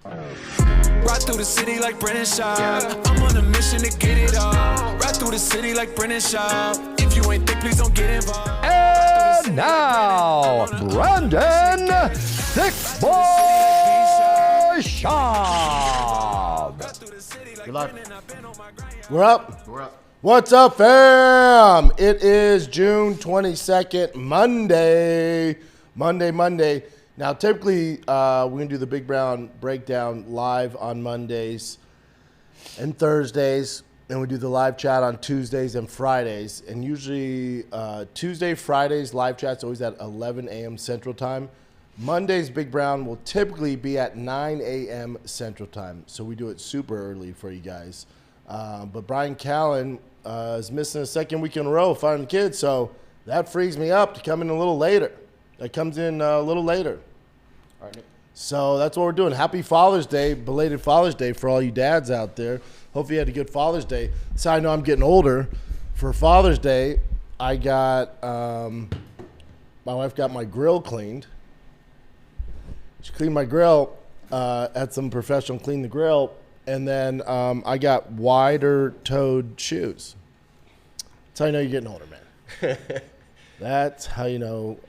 Ride through the city like Brennan Schaub. I'm on a mission to get it all. Ride through the city like Brennan Schaub. If you ain't thick, please don't get involved. And now, Brandon Thick Boy Schaub. Good luck. We're up. What's up, fam? It is June 22nd, Monday. Now, typically, we're going to do the Big Brown Breakdown live on Mondays and Thursdays, and we do the live chat on Tuesdays and Fridays. And usually, Tuesday, Fridays, live chat's always at 11 a.m. Central Time. Mondays, Big Brown will typically be at 9 a.m. Central Time, so we do it super early for you guys. But Brian Callen is missing a second week in a row finding kids, so that frees me up to come in a little later. That comes in a little later. All right, Nick. So that's what we're doing. Happy Father's Day, belated Father's Day for all you dads out there. Hope you had a good Father's Day. So I know I'm getting older. For Father's Day, I got, my wife got my grill cleaned. She cleaned my grill, had some professional clean the grill, and then I got wider-toed shoes. That's how you know you're getting older, man. That's how you know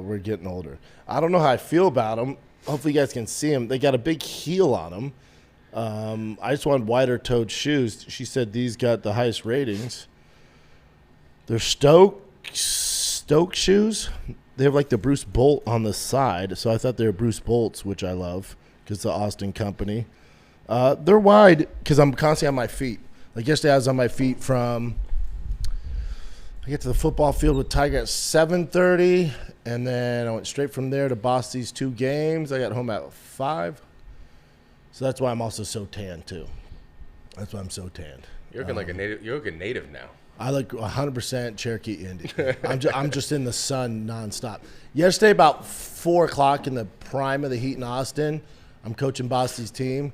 we're getting older. I don't know how I feel about them. Hopefully you guys can see them. They got a big heel on them. I just wanted wider-toed shoes. She said these got the highest ratings. They're Stoke shoes. They have like the Bruce Bolt on the side, so I thought they were Bruce Bolts, which I love because it's the Austin company. They're wide because I'm constantly on my feet. Like yesterday, I was on my feet from I get to the football field with Tiger at 7:30, and then I went straight from there to Boston's 2 games. I got home at 5, so that's why I'm also so tan too. That's why I'm so tanned. You're looking like a native. You're looking native now. I look 100% Cherokee Indian. I'm just in the sun nonstop. Yesterday, about 4 o'clock in the prime of the heat in Austin, I'm coaching Boston's team,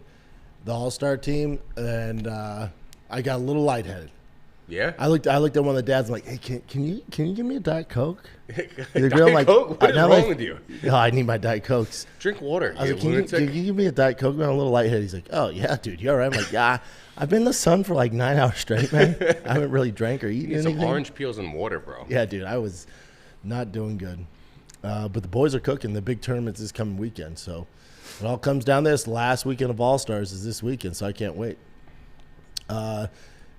the All-Star team, and I got a little lightheaded. Yeah. I looked at one of the dads. I'm like, hey, can you give me a Diet Coke? Diet Coke? What is wrong with you? Oh, I need my Diet Cokes. Drink water. I was like, can you give me a Diet Coke? I'm a little lightheaded. He's like, oh yeah, dude, you all right? I'm like, yeah. I've been in the sun for like 9 hours straight, man. I haven't really drank or eaten anything. Some orange peels and water, bro. Yeah, dude, I was not doing good. But the boys are cooking. The big tournament's this coming weekend, so it all comes down to this. Last weekend of All-Stars is this weekend, so I can't wait.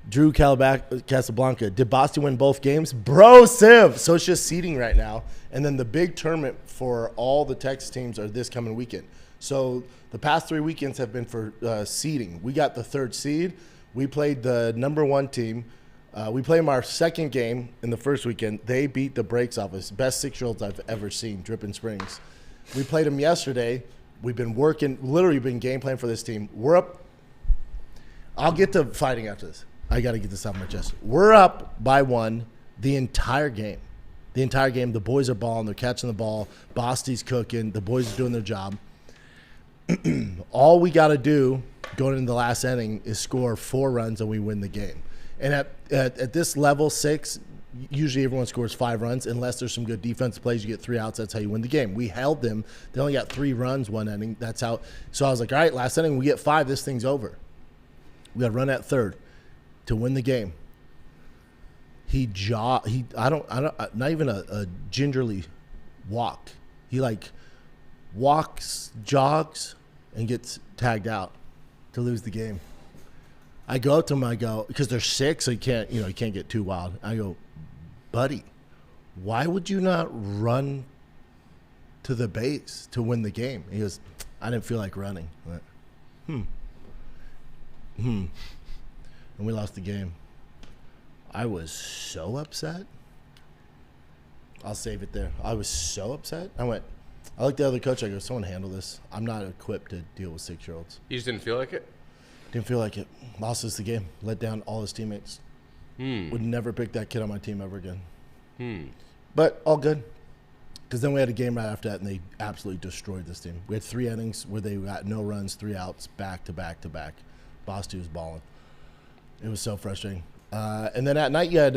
Drew Casablanca. Did Boston win both games? Bro, Civ. So it's just seeding right now. And then the big tournament for all the Texas teams are this coming weekend. So the past 3 weekends have been for seeding. We got the 3rd seed. We played the number 1 team. We played them our 2nd game in the first weekend. They beat the brakes off us. Best 6-year-olds I've ever seen, Dripping Springs. We played them yesterday. We've been working, literally been game plan for this team. We're up. I'll get to fighting after this. I got to get this off my chest. We're up by 1 the entire game. The entire game. The boys are balling. They're catching the ball. Bosty's cooking. The boys are doing their job. All we got to do going into the last inning is score 4 runs and we win the game. And at this level, 6, usually everyone scores 5 runs. Unless there's some good defensive plays, you get 3 outs. That's how you win the game. We held them. They only got 3 runs one inning. That's how. So I was like, all right, last inning, we get 5. This thing's over. We got to run at 3rd. To win the game. Not even a gingerly walk. He like walks, jogs, and gets tagged out to lose the game. I go up to him, because they're 6, so you can't get too wild. I go, buddy, why would you not run to the base to win the game? He goes, I didn't feel like running. I went, and we lost the game. I was so upset. I'll save it there. I was so upset. I looked at the other coach. I go, someone handle this. I'm not equipped to deal with 6-year-olds. You just didn't feel like it? Didn't feel like it. Lost us the game. Let down all his teammates. Would never pick that kid on my team ever again. But all good. Because then we had a game right after that, and they absolutely destroyed this team. We had 3 innings where they got no runs, 3 outs, back to back to back. Boston was balling. It was so frustrating. And then at night you had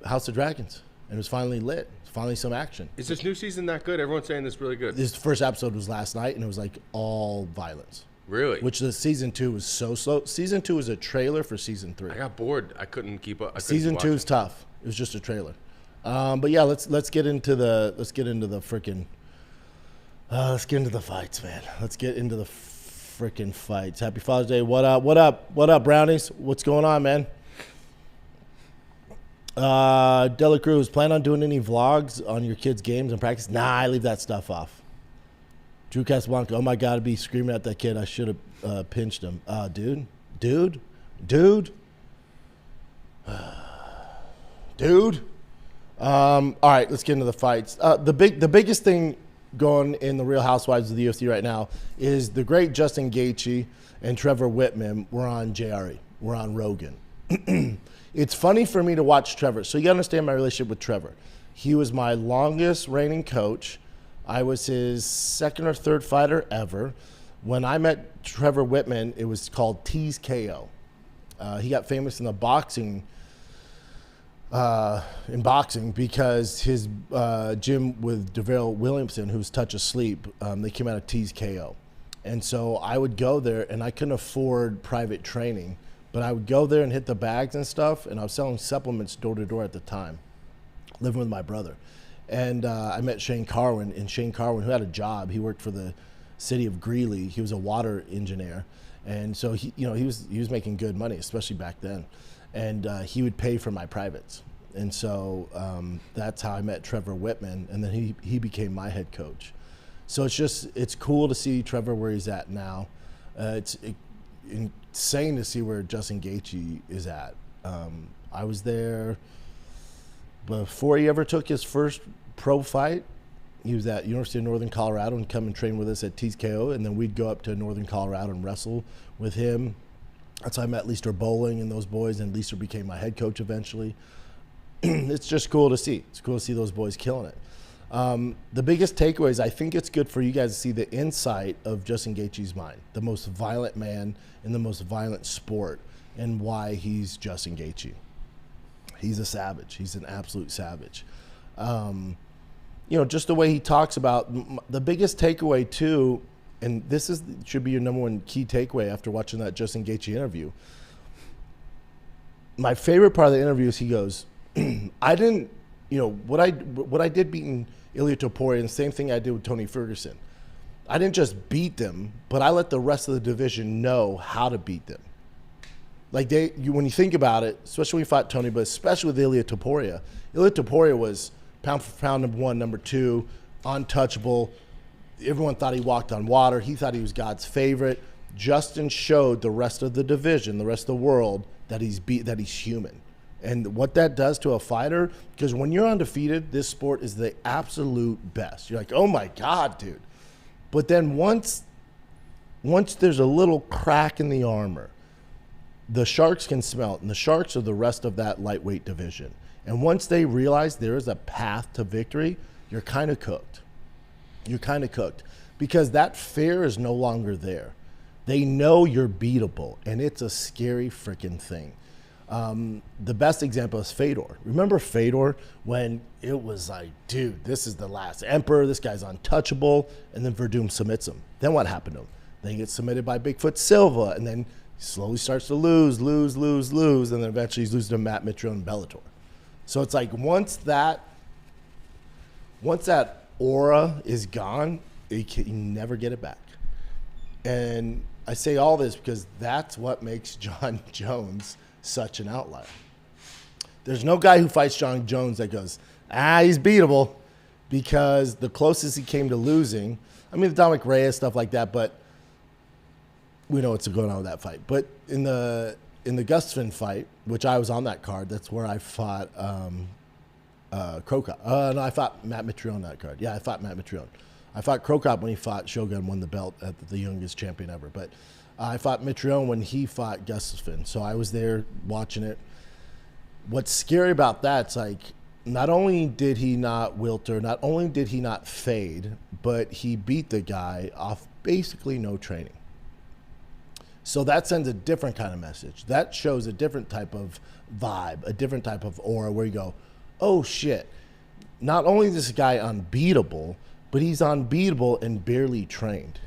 House of Dragons. and it was finally lit. Finally some action. Is this new season that good? Everyone's saying this really good. This first episode was last night, and it was like all violence. Really? Which the season 2 was so slow. Season 2 was a trailer for season 3. I got bored. I couldn't keep up. Season 2 is tough. It was just a trailer. But yeah, let's get into the freaking. Let's get into the fights, man. Let's get into the freaking fights. Happy Father's Day. What up? What up? What up, Brownies? What's going on, man? Dela Cruz, plan on doing any vlogs on your kids' games and practice? Nah, I leave that stuff off. Drew Casablanca, oh my God, I'd be screaming at that kid. I should have pinched him. Dude. All right, let's get into the fights. The biggest thing going in the Real Housewives of the UFC right now is the great Justin Gaethje and Trevor Wittman were on JRE. We're on Rogan. It's funny for me to watch Trevor. So you gotta understand my relationship with Trevor. He was my longest reigning coach. I was his second or third fighter ever. When I met Trevor Wittman, it was called Tease KO. He got famous in the boxing because his gym with DeVale Williamson, who's Touch of Sleep, they came out of Tease KO. And so I would go there, and I couldn't afford private training, but I would go there and hit the bags and stuff, and I was selling supplements door to door at the time, living with my brother. And I met Shane Carwin, and Shane Carwin, who had a job, he worked for the city of Greeley. He was a water engineer, and so he was making good money, especially back then. And he would pay for my privates, and so that's how I met Trevor Wittman, and then he became my head coach. So it's cool to see Trevor where he's at now. It's insane to see where Justin Gaethje is at. I was there before he ever took his first pro fight. He was at University of Northern Colorado and come and train with us at TKO, and then we'd go up to Northern Colorado and wrestle with him. That's how I met Leister Bowling and those boys, and Leister became my head coach eventually. It's just cool to see. It's cool to see those boys killing it. The biggest takeaway is I think it's good for you guys to see the insight of Justin Gaethje's mind, the most violent man in the most violent sport, and why he's Justin Gaethje. He's a savage. He's an absolute savage. Just the way he talks about the biggest takeaway too, and this should be your number one key takeaway after watching that Justin Gaethje interview. My favorite part of the interview is he goes, I didn't, what I did beating Ilia Topuria, and the same thing I did with Tony Ferguson. I didn't just beat them, but I let the rest of the division know how to beat them. Like when you think about it, especially when you fought Tony, but especially with Ilia Topuria was pound for pound number 1, number 2, untouchable. Everyone thought he walked on water. He thought he was God's favorite. Justin showed the rest of the division, the rest of the world, that he's human. And what that does to a fighter, because when you're undefeated, this sport is the absolute best. You're like, oh my God, dude. But then once there's a little crack in the armor, the sharks can smell it, and the sharks are the rest of that lightweight division. And once they realize there is a path to victory, you're kind of cooked. You're kind of cooked because that fear is no longer there. They know you're beatable, and it's a scary freaking thing. The best example is Fedor. Remember Fedor when it was like, dude, this is the last emperor. This guy's untouchable, and then Verdum submits him. Then what happened to him? Then he gets submitted by Bigfoot Silva, and then slowly starts to lose, and then eventually he's losing to Matt Mitrione and Bellator. So it's like once that aura is gone, you never get it back. And I say all this because that's what makes Jon Jones such an outlier. There's no guy who fights Jon Jones that goes, he's beatable, because the closest he came to losing, I mean, the Dominic Reyes, stuff like that, but we know what's going on with that fight. But in the Gustafsson fight, which I was on that card, that's where I fought Krokop. No, I fought Matt Mitrione on that card. Yeah, I fought Matt Mitrione. I fought Krokop when he fought Shogun, won the belt at the youngest champion ever. But I fought Mitrione when he fought Gustafsson. So I was there watching it. What's scary about that, it's like, not only did he not wilter, not only did he not fade, but he beat the guy off basically no training. So that sends a different kind of message. That shows a different type of vibe, a different type of aura where you go, oh shit, not only is this guy unbeatable, but he's unbeatable and barely trained.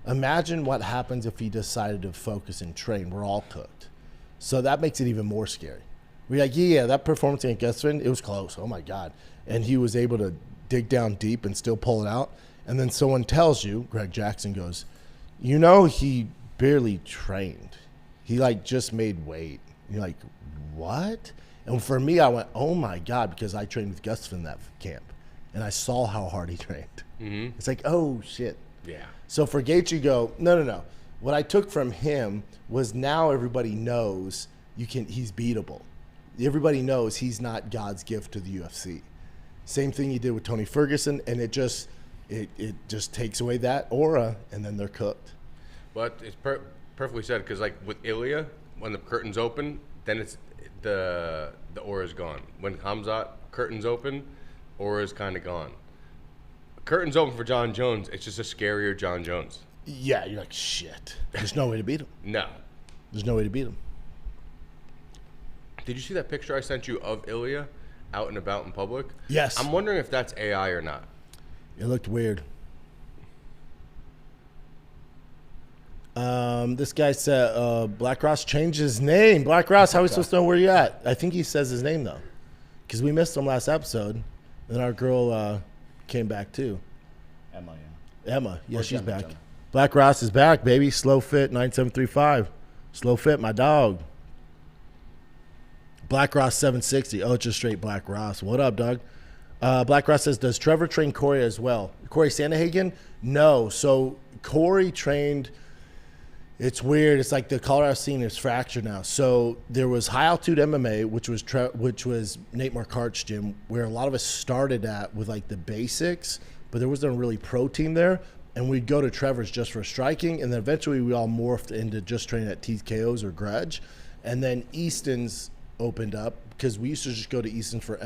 Imagine what happens if he decided to focus and train. We're all cooked. So that makes it even more scary. We're like, yeah, that performance against Gustafsson, it was close. Oh, my God. And he was able to dig down deep and still pull it out. And then someone tells you, Greg Jackson goes, he barely trained. He, just made weight. You're like, what? And for me, I went, oh, my God, because I trained with Gustafsson in that camp. And I saw how hard he trained. Mm-hmm. It's like, oh, shit. Yeah. So for Gaethje, you go, no. What I took from him was now everybody knows he's beatable. Everybody knows he's not God's gift to the UFC. Same thing he did with Tony Ferguson, and it just takes away that aura, and then they're cooked. But it's perfectly said, because with Ilia, when the curtains open, then it's the aura is gone. When Khamzat curtains open, aura is kind of gone. Curtains open for Jon Jones, it's just a scarier Jon Jones. Yeah, you're like, shit. There's no way to beat him. No. There's no way to beat him. Did you see that picture I sent you of Ilia out and about in public? Yes. I'm wondering if that's AI or not. It looked weird. This guy said Black Ross changed his name. Black Ross, how are we supposed to know where you at? I think he says his name, though, because we missed him last episode. Then our girl came back, too. Emma. Yeah, she's back. Gemma. Black Ross is back, baby. Slow Fit 9735. Slow Fit, my dog. Black Ross 760. Oh, it's just straight Black Ross. What up, dog? Black Ross says, does Trevor train Corey as well? Corey Sandhagen? No. So Corey trained, it's weird. It's like the Colorado scene is fractured now. So there was high altitude MMA, which was Nate Marquardt's gym, where a lot of us started at with the basics, but there wasn't really pro team there. And we'd go to Trevor's just for striking, and then eventually we all morphed into just training at TKOs or Grudge. And then Easton's opened up, because we used to just go to Easton for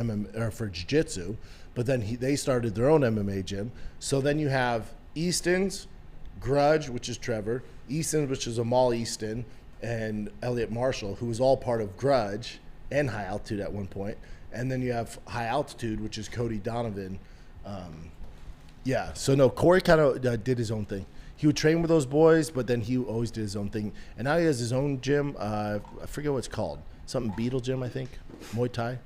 for jiu-jitsu, but then they started their own MMA gym. So then you have Easton's, Grudge, which is Trevor, Easton's, which is Amal Easton, and Elliot Marshall, who was all part of Grudge and High Altitude at one point. And then you have High Altitude, which is Cody Donovan. Yeah, so no, Corey kind of did his own thing. He would train with those boys, but then he always did his own thing. And now he has his own gym. I forget what it's called. Something Beetle Gym, I think. Muay Thai.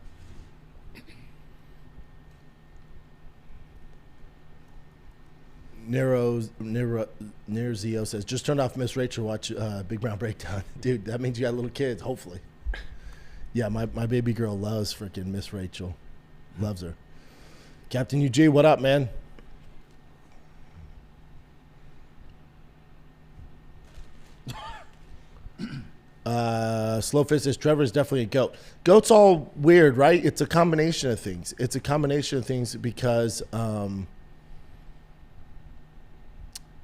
Nerzio says, just turned off Miss Rachel, watch Big Brown Breakdown. Dude, that means you got little kids, hopefully. Yeah, my baby girl loves freaking Miss Rachel. Loves her. Captain UG, what up, man? Slowfist says Trevor is definitely a goat. Goat's all weird, right? It's a combination of things. Because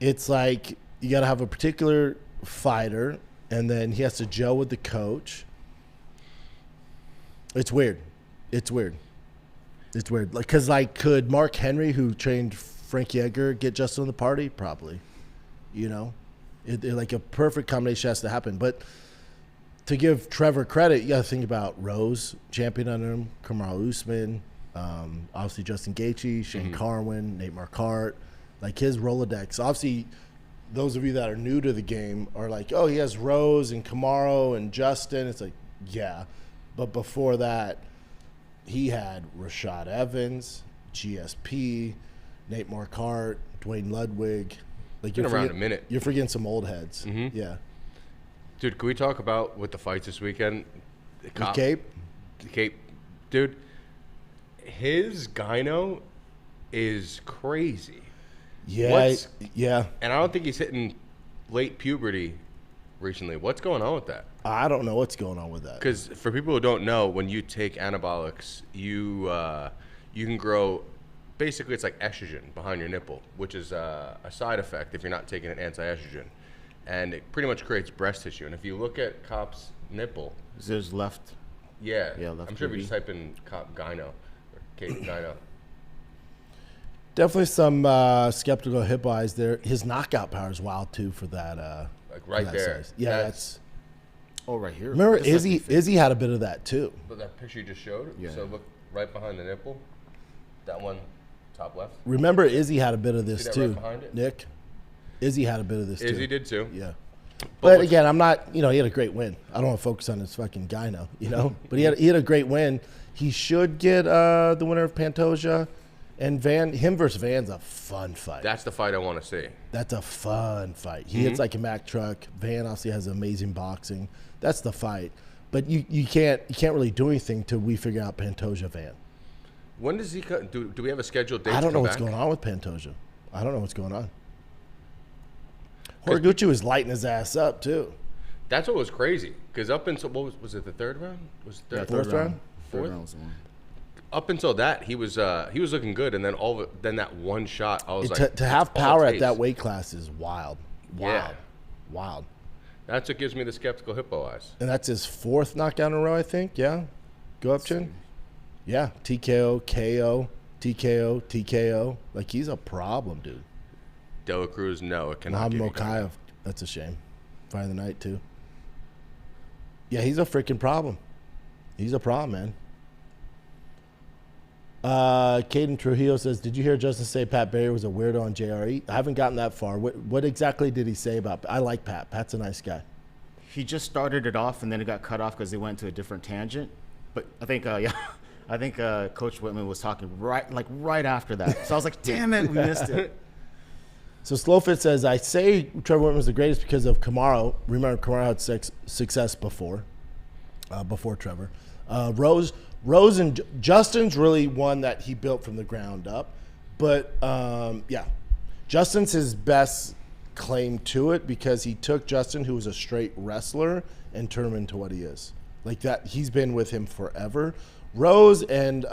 it's like you got to have a particular fighter, and then he has to gel with the coach. It's weird. Because could Mark Henry, who trained Frankie Edgar, get Justin in the party? Probably. A perfect combination has to happen. But to give Trevor credit, you got to think about Rose, champion under him, Kamaru Usman, obviously Justin Gaethje, Shane Carwin, Nate Marquardt, his Rolodex. Obviously, those of you that are new to the game are like, oh, he has Rose and Kamaru and Justin. It's like, yeah. But before that, he had Rashad Evans, GSP, Nate Marquardt, Dwayne Ludwig. Been around a minute. You're forgetting some old heads. Mm-hmm. Yeah. Dude, can we talk about with the fights this weekend? With Cape? Cape. Dude, his gyno is crazy. Yeah. Yeah. And I don't think he's hitting late puberty recently. What's going on with that? I don't know what's going on with that. Because for people who don't know, when you take anabolics, you can grow. Basically, it's like estrogen behind your nipple, which is a side effect if you're not taking an anti-estrogen. And it pretty much creates breast tissue. And if you look at Cop's nipple. Is there's left? Yeah. Left I'm sure if you just type in Cop Gyno or Kate Gyno. Definitely some skeptical hip eyes there. His knockout power is wild, too, for that. Right for that there. size. Yeah, that's. Oh, right here. Remember, Izzy had a bit of that, too. But that picture you just showed? Yeah. So look right behind the nipple. That one, top left. Remember, Izzy had a bit of this See that too, right behind it? Nick. Izzy had a bit of this too. Izzy did too. Yeah. But again, I'm not, he had a great win. I don't want to focus on his fucking Gyno, But he had a great win. He should get the winner of Pantoja. And him versus Van's a fun fight. That's the fight I want to see. That's a fun fight. He hits like a Mack truck. Van obviously has amazing boxing. That's the fight. But you can't really do anything till we figure out Pantoja Van. When does he cut? Do we have a scheduled date? I don't know what's going on with Pantoja. I don't know what's going on. Horiguchi was lighting his ass up too. That's what was crazy. Because up until was it the third round? Was it Fourth round? Third round was the one. Up until that, he was looking good, and then then that one shot, I was like, to have power at that weight class is wild. Yeah. Wild. That's what gives me the skeptical hippo eyes. And that's his 4th knockdown in a row, I think. Yeah. Go up, Chin. Yeah. TKO, KO, TKO, TKO. Like, he's a problem, dude. Dela Cruz, no, it cannot. Mohamed Mokaev, that's a shame. Fight of the night, too. Yeah, he's a freaking problem. He's a problem, man. Caden Trujillo says, did you hear Justin say Pat Barry was a weirdo on JRE? I haven't gotten that far. What exactly did he say about I like Pat. Pat's a nice guy. He just started it off, and then it got cut off because they went to a different tangent. But I think, I think Coach Wittman was talking right after that. So I was like, damn it, we missed it. So Slowfit says, I say Trevor Wittman was the greatest because of Kamaru. Remember, Kamaru had success before Trevor. Rose and Justin's really one that he built from the ground up. But, yeah, Justin's his best claim to it because he took Justin, who was a straight wrestler, and turned him into what he is. Like that, he's been with him forever. Rose and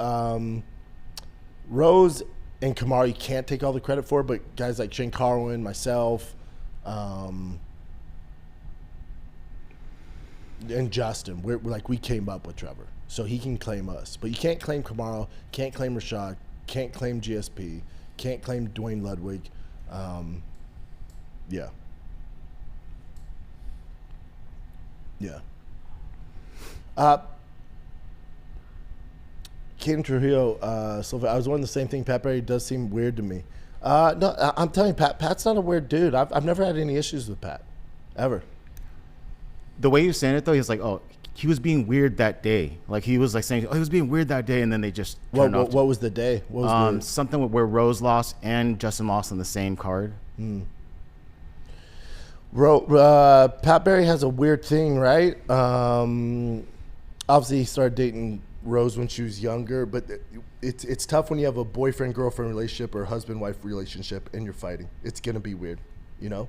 Kamaru, you can't take all the credit for, but guys like Shane Carwin, myself, and Justin, we came up with Trevor. So he can claim us. But you can't claim Kamaru, can't claim Rashad, can't claim GSP, can't claim Dwayne Ludwig. Yeah. Yeah. Caden Trujillo, Silva, I was wondering the same thing. Pat Barry does seem weird to me. No, I'm telling you, Pat's not a weird dude. I've never had any issues with Pat, ever. The way he was saying it, though, he was like, oh, he was being weird that day. Like, he was like saying, oh, he was being weird that day, and then they just turned off. What was the day? What was something where Rose lost and Justin lost on the same card. Pat Barry has a weird thing, right? Obviously, he started dating Rose when she was younger, but it's tough when you have a boyfriend-girlfriend relationship or husband-wife relationship and you're fighting. It's gonna be weird, I don't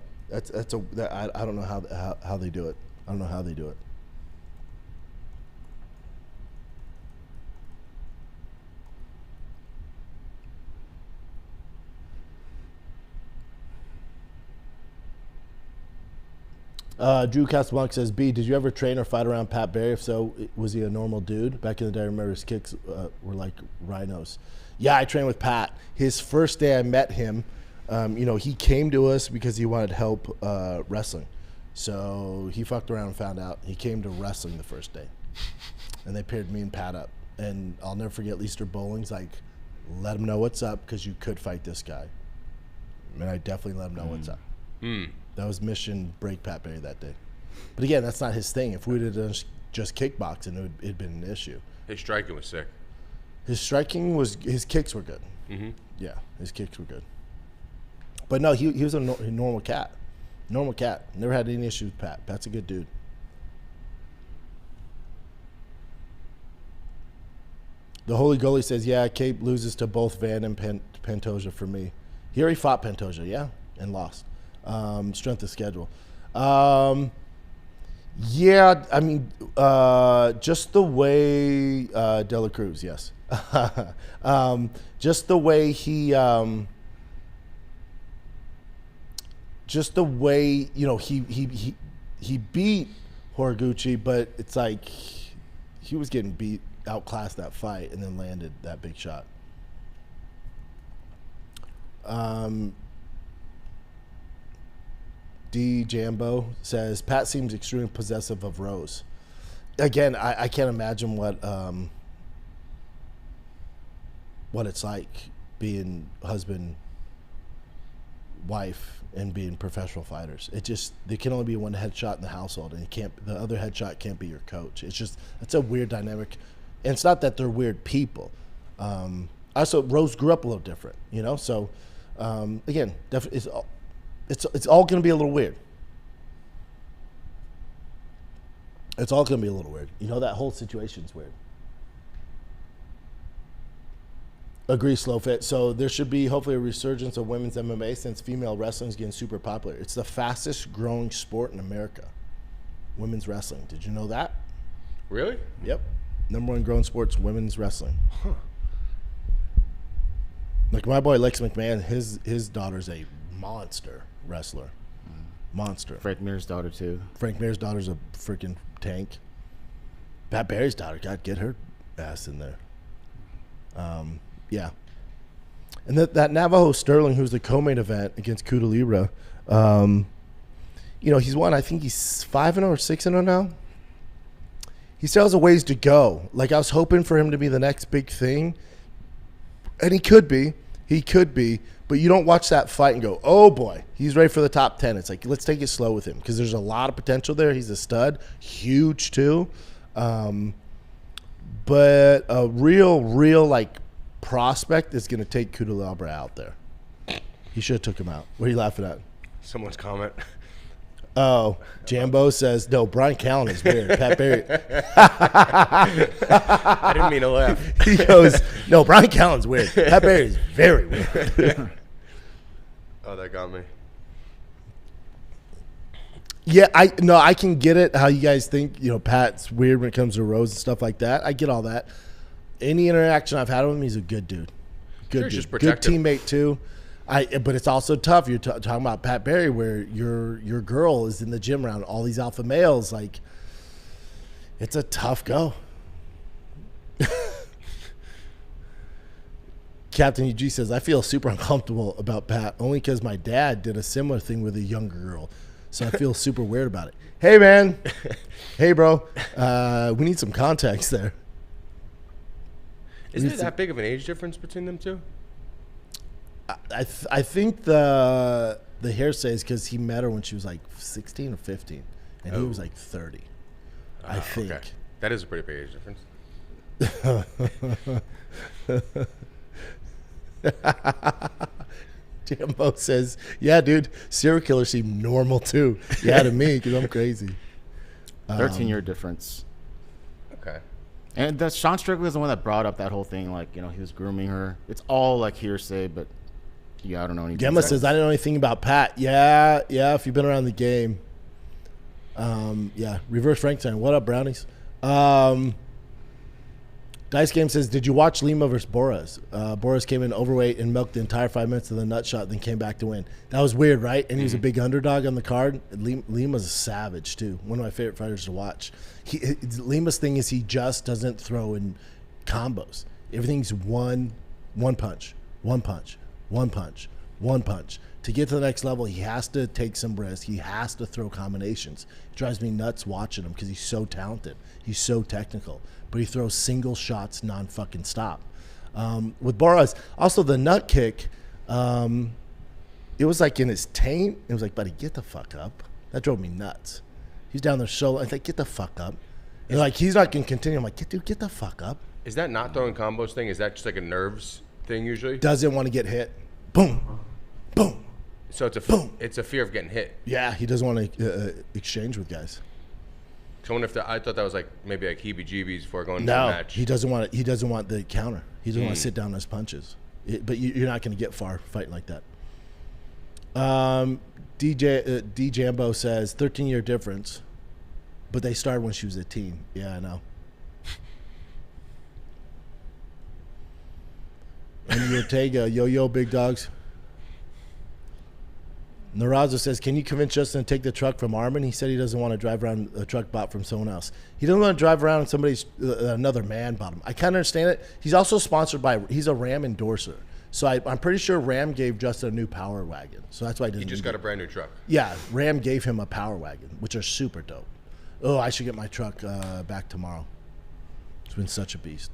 know how they do it. I don't know how they do it. Drew Casablanca says, B, did you ever train or fight around Pat Barry? If so, was he a normal dude? Back in the day, I remember his kicks were like rhinos. Yeah, I trained with Pat. His first day I met him, he came to us because he wanted help wrestling. So he fucked around and found out. He came to wrestling the first day. And they paired me and Pat up. And I'll never forget Leister Bowling's like, let him know what's up because you could fight this guy. And I definitely let him know what's up. That was mission break Pat Barry that day. But again, that's not his thing. If we would have done just kickboxing, it'd been an issue. His striking was sick. His kicks were good. Yeah, his kicks were good. But no, he was a normal cat. Normal cat. Never had any issues with Pat. Pat's a good dude. The Holy Goalie says, yeah, Cape loses to both Van and Pantoja for me. He already fought Pantoja, yeah, and lost. Strength of schedule. Yeah, I mean, just the way De La Cruz, yes. Just the way he, he beat Horiguchi, but it's like he was getting outclassed that fight and then landed that big shot. D. Jambo says, Pat seems extremely possessive of Rose. Again, I can't imagine what what it's like being husband, wife, and being professional fighters. There can only be one headshot in the household, and the other headshot can't be your coach. It's a weird dynamic, and it's not that they're weird people. Also, Rose grew up a little different, you know. So, again, definitely, it's all going to be a little weird. It's all going to be a little weird. You know, that whole situation's weird. Agree, slow fit. So there should be hopefully a resurgence of women's MMA since female wrestling is getting super popular. It's the fastest growing sport in America. Women's wrestling. Did you know that? Really? Yep. Number one growing sport's women's wrestling. Huh. Like my boy Lex McMahon, his daughter's a monster wrestler. Monster. Frank Mir's daughter too. Frank Mir's daughter's a freaking tank. Pat Barry's daughter, God, get her ass in there. Yeah. And that Navajo Sterling, who's the co-main event against Kuda Libra, you know, he's won, I think he's 5-0 or 6-0 now. He still has a ways to go. Like, I was hoping for him to be the next big thing. And he could be. But you don't watch that fight and go, oh, boy, he's ready for the top 10. It's like, let's take it slow with him because there's a lot of potential there. He's a stud. Huge, too. But a real, like, prospect is going to take Kuda Libra out there. He should have took him out. What are you laughing at? Someone's comment. Oh, Jambo says, no, Brian Callen is weird. Pat Barry. I didn't mean to laugh. He goes, no, Brian Callen's weird. Pat Barry is very weird. Oh, that got me. Yeah, I can get it, how you guys think, you know, Pat's weird when it comes to Rose and stuff like that. I get all that. Any interaction I've had with him, he's a good dude. Good dude. Just Good protective. teammate, too. But it's also tough. You're talking about Pat Barry, where your girl is in the gym around all these alpha males. Like, it's a tough go. Captain UG says, I feel super uncomfortable about Pat only because my dad did a similar thing with a younger girl. So I feel super weird about it. Hey, man. Hey, bro. We need some context there. Isn't it that big of an age difference between them two? I think the hearsay is because he met her when she was like 16 or 15, and he was like 30. I think. Okay. That is a pretty big age difference. Jambo says, yeah, dude, serial killers seem normal too. Yeah, to me, because I'm crazy. 13-year difference. Okay. And that Sean Strickland is the one that brought up that whole thing, like, you know, he was grooming her. It's all like hearsay, but yeah, I don't know anything. Gemma says, I didn't know anything about Pat. Yeah, if you've been around the game. Yeah, Reverse Frankenstein. What up, brownies? Dice Game says, did you watch Lima versus Boras? Boras came in overweight and milked the entire 5 minutes of the nut shot, then came back to win. That was weird, right? And he was a big underdog on the card. Lima's a savage, too. One of my favorite fighters to watch. Lima's thing is he just doesn't throw in combos. Everything's one punch, one punch, one punch, one punch. To get to the next level, he has to take some risks. He has to throw combinations. It drives me nuts watching him because he's so talented. He's so technical. But he throws single shots non-fucking stop. With Boras, also the nut kick, it was like in his taint. It was like, buddy, get the fuck up. That drove me nuts. He's down there shoulder. I was like, get the fuck up. And like, he's not going to continue. I'm like, dude, get the fuck up. Is that not throwing combos thing? Is that just like a nerves thing usually? Doesn't want to get hit. Boom. Boom. So it's a fear of getting hit. Yeah, he doesn't want to exchange with guys. So I wonder if I thought that was like maybe like heebie-jeebies before going to a No, match. he doesn't want it. He doesn't want the counter. He doesn't want to sit down on his punches. But you're not going to get far fighting like that. D Jambo says 13-year difference, but they started when she was a teen. Yeah, I know. And Ortega, yo, big dogs. Narazo says, can you convince Justin to take the truck from Arman? He said he doesn't want to drive around a truck bought from someone else. He doesn't want to drive around and somebody's another man bought him. I kind of understand it. He's also sponsored by, he's a Ram endorser. So I'm pretty sure Ram gave Justin a new Power Wagon. So that's why he doesn't. He just got a brand new truck. Yeah, Ram gave him a Power Wagon, which are super dope. Oh, I should get my truck back tomorrow. It's been such a beast.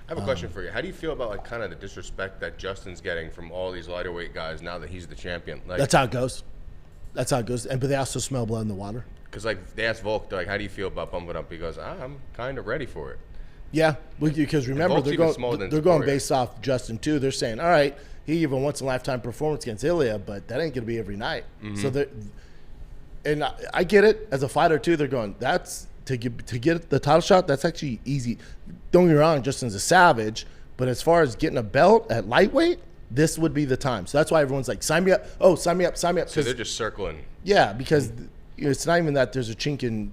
I have a question for you. How do you feel about like kind of the disrespect that Justin's getting from all these lighter weight guys now that he's the champion? Like, That's how it goes. That's how it goes. But they also smell blood in the water. because like they asked Volk, like, how do you feel about bumping up? He goes, I'm kind of ready for it. Yeah, because remember Volk's even smaller they're than going Topuria. based off Justin too. They're saying, all right, he gave a once in a lifetime performance against Ilia, but that ain't gonna be every night. So they, and I get it as a fighter too. They're going, that's to get the title shot. That's actually easy. Don't get me wrong, Justin's a savage, but as far as getting a belt at lightweight, this would be the time. So that's why everyone's like, sign me up. Oh, sign me up, sign me up. So they're just circling. Yeah, because it's not even that there's a chink in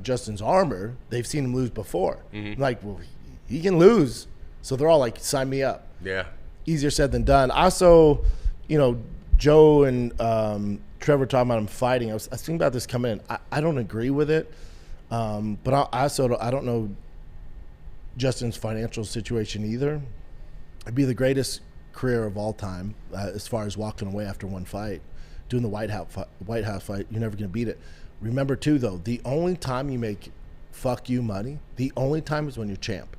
Justin's armor. They've seen him lose before. Like, well, he can lose. So they're all like, sign me up. Yeah. Easier said than done. Also, Joe and Trevor talking about him fighting. I was thinking about this coming in. I don't agree with it. But I don't know Justin's financial situation either. It'd be the greatest career of all time as far as walking away after one fight. Doing the White House fight, you're never going to beat it. Remember, too, though, the only time you make fuck you money, the only time is when you're champ.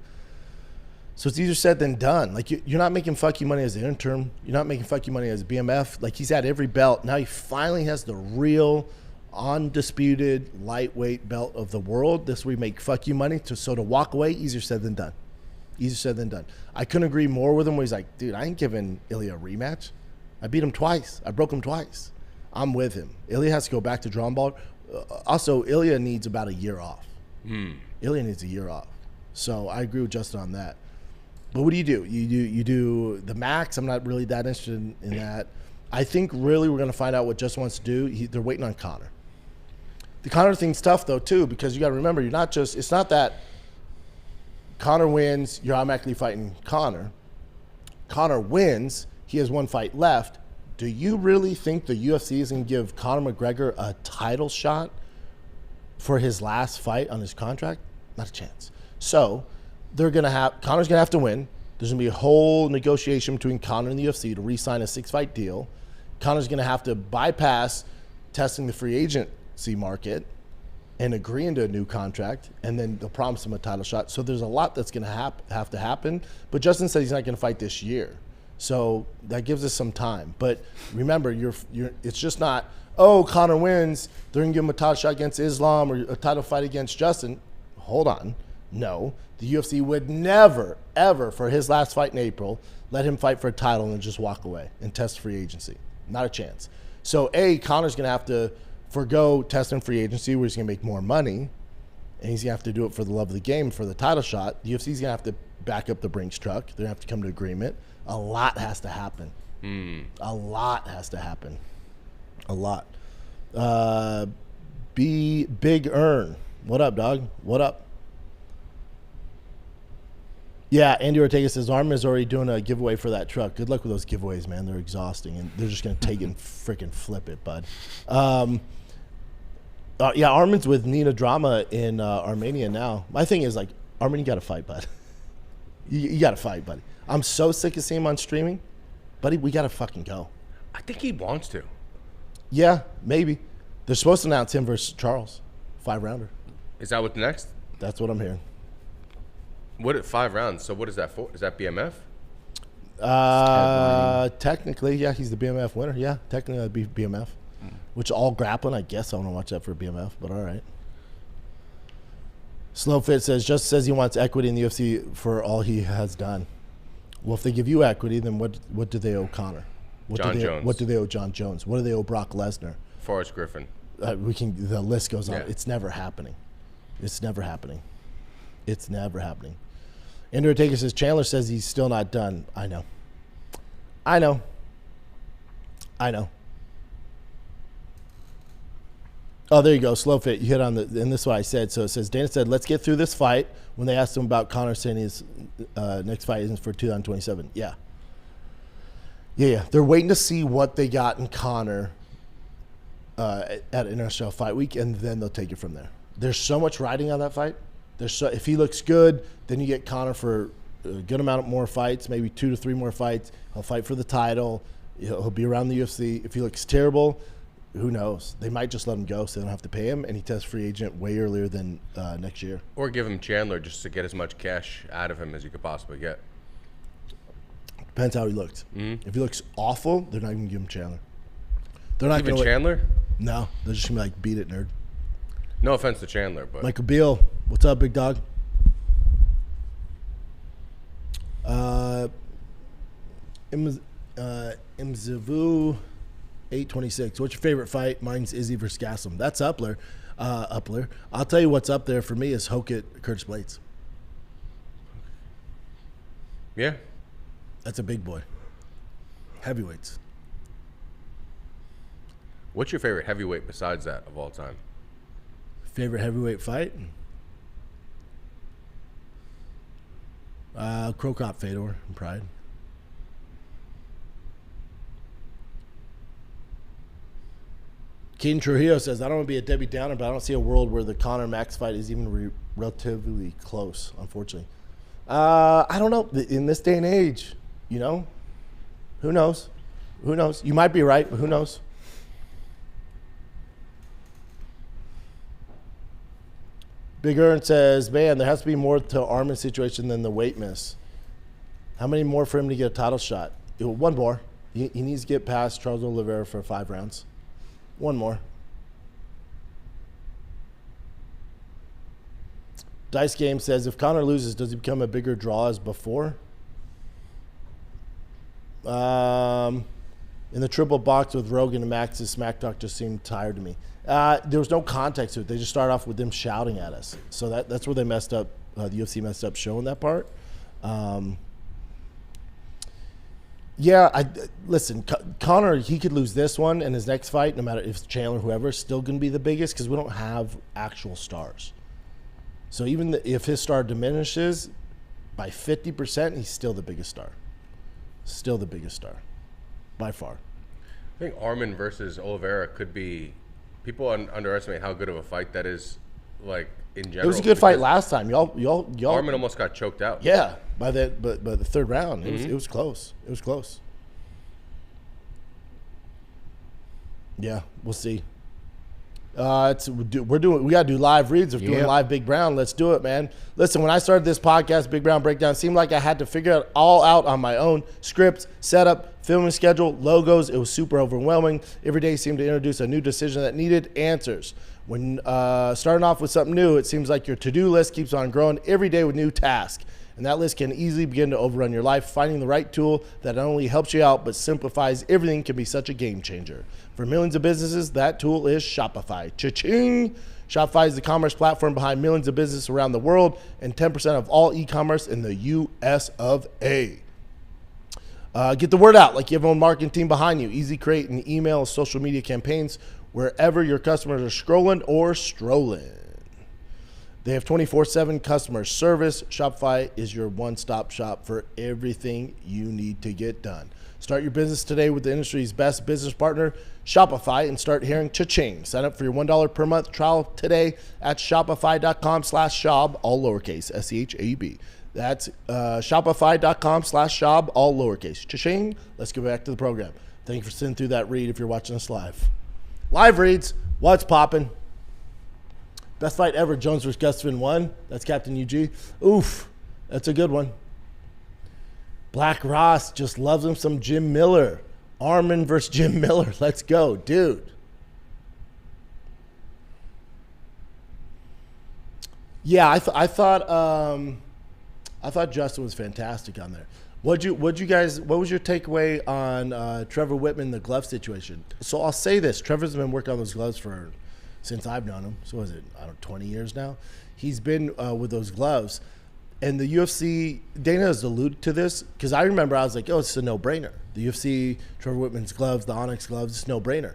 So it's easier said than done. Like, you're not making fuck you money as an interim. You're not making fuck you money as BMF. Like, he's had every belt. Now he finally has the real, undisputed lightweight belt of the world. This we make fuck you money. So to walk away, easier said than done. Easier said than done. I couldn't agree more with him where he's like, dude, I ain't giving Ilia a rematch. I beat him twice. I broke him twice. I'm with him. Ilia has to go back to drawing board. Also, Ilia needs about a year off. Ilia needs a year off. So I agree with Justin on that. But what do? You do the max. I'm not really that interested in that. I think really we're going to find out what Justin wants to do. They're waiting on Conor. The Conor thing's tough though too, because you got to remember, it's not that Conor wins, you're automatically fighting Conor. Conor wins, he has one fight left. Do you really think the UFC is going to give Conor McGregor a title shot for his last fight on his contract? Not a chance. So Conor's going to have to win. There's going to be a whole negotiation between Conor and the UFC to re-sign a 6-fight deal. Conor's going to have to bypass testing the free agency market and agreeing to a new contract, and then they'll promise him a title shot. So there's a lot that's going to have to happen. But Justin said he's not going to fight this year. So that gives us some time. But remember, it's just not, Conor wins, they're going to give him a title shot against Islam or a title fight against Justin. Hold on. No. The UFC would never, ever, for his last fight in April, let him fight for a title and just walk away and test free agency. Not a chance. So, Conor's going to have to forgo testing free agency where he's going to make more money, and he's going to have to do it for the love of the game, for the title shot. The UFC's going to have to back up the Brinks truck. They're going to have to come to agreement. A lot has to happen. A lot has to happen. A lot. Big Earn. What up, dog? What up? Yeah, Andy Ortega says Arman is already doing a giveaway for that truck. Good luck with those giveaways, man. They're exhausting, and they're just going to take it and freaking flip it, bud. Yeah, Arman's with Nina Drama in Armenia now. My thing is, like, Arman, you got to fight, bud. You got to fight, buddy. I'm so sick of seeing him on streaming. Buddy, we got to fucking go. I think he wants to. Yeah, maybe. They're supposed to announce him versus Charles. 5-rounder. Is that what's next? That's what I'm hearing. What 5 rounds? So what is that for? Is that BMF? Technically, yeah, he's the BMF winner. Yeah, technically that'd be BMF. Which all grappling, I guess I want to watch that for BMF, but all right. Slowfit says, just says he wants equity in the UFC for all he has done. Well, if they give you equity, then what do they owe Conor? Jon Jones. What do they owe Jon Jones? What do they owe Brock Lesnar? Forrest Griffin. The list goes on. Yeah. It's never happening. It's never happening. It's never happening. Andrew Ortega says, Chandler says he's still not done. I know. Oh, there you go. Slow fit. You hit on and this is what I said. So it says, Dana said, let's get through this fight. When they asked him about Conor saying his next fight isn't for 2027. Yeah. They're waiting to see what they got in Conor at International Fight Week, and then they'll take it from there. There's so much riding on that fight. If he looks good, then you get Conor for a good amount more fights, maybe 2 to 3 more fights. He'll fight for the title. He'll be around the UFC. If he looks terrible, who knows? They might just let him go so they don't have to pay him, and he tests free agent way earlier than next year. Or give him Chandler just to get as much cash out of him as you could possibly get. Depends how he looks. If he looks awful, they're not going to give him Chandler. They're not Even going Chandler? No, they're just going to be like, beat it, nerd. No offense to Chandler, but Michael Beal, what's up, big dog? Imzavu 826. What's your favorite fight? Mine's Izzy versus Gaslam. That's Uppler. I'll tell you what's up there for me is Hokit Curtis Blades. yeah. That's a big boy. Heavyweights. What's your favorite heavyweight besides that of all time? Favorite heavyweight fight? Krokop Fedor in Pride. Keaton Trujillo says, I don't want to be a Debbie Downer, but I don't see a world where the Conor Max fight is even relatively close, unfortunately. I don't know. In this day and age, you know, who knows? Who knows? You might be right, but who knows? Big Earn says, man, there has to be more to Arman's situation than the weight miss. How many more for him to get a title shot? One more. He needs to get past Charles Oliveira for 5 rounds. One more. Dice Game says, if Conor loses, does he become a bigger draw as before? In the triple box with Rogan and Max's Smack Talk just seemed tired to me. There was no context to it. They just started off with them shouting at us. So that's where they messed up. The UFC messed up showing that part. Listen, Conor, he could lose this one and his next fight, no matter if it's Chandler, whoever, is still going to be the biggest because we don't have actual stars. So even if his star diminishes by 50%, he's still the biggest star. Still the biggest star, by far. I think Arman versus Oliveira could be. People underestimate how good of a fight that is. Like in general, it was a good fight last time. Y'all. Arman almost got choked out. Yeah, by the third round, it was close. It was close. Yeah, we'll see. We gotta do live reads of doing live Big Brown. Let's do it, man. Listen, when I started this podcast, Big Brown Breakdown, it seemed like I had to figure it all out on my own. Scripts, setup, filming schedule, logos. It was super overwhelming. Every day seemed to introduce a new decision that needed answers. When starting off with something new, it seems like your to-do list keeps on growing every day with new tasks. And that list can easily begin to overrun your life. Finding the right tool that not only helps you out, but simplifies everything can be such a game changer. For millions of businesses, that tool is Shopify. Cha-ching! Shopify is the commerce platform behind millions of businesses around the world and 10% of all e-commerce in the U.S. of A. Get the word out like you have your own marketing team behind you. Easy create and email social media campaigns wherever your customers are scrolling or strolling. They have 24/7 customer service. Shopify is your one-stop shop for everything you need to get done. Start your business today with the industry's best business partner, Shopify, and start hearing cha-ching. Sign up for your $1 per month trial today at shopify.com/Schaub, all lowercase, S-C-H-A-U-B. That's shopify.com/Schaub, all lowercase. Cha-ching. Let's get back to the program. Thank you for sitting through that read if you're watching us live. Live reads, what's popping? Best fight ever, Jones versus Gustafsson 1. That's Captain UG. Oof, that's a good one. Black Ross just loves him some Jim Miller. Arman versus Jim Miller. Let's go, dude. Yeah, I thought Justin was fantastic on there. What was your takeaway on Trevor Wittman, the glove situation? So I'll say this: Trevor's been working on those gloves since I've known him. So what is it? I don't know, 20 years now. He's been with those gloves, and the UFC, Dana has alluded to this because I remember I was like, oh, it's a no-brainer. The UFC, Trevor Wittman's gloves, the Onyx gloves, it's a no-brainer.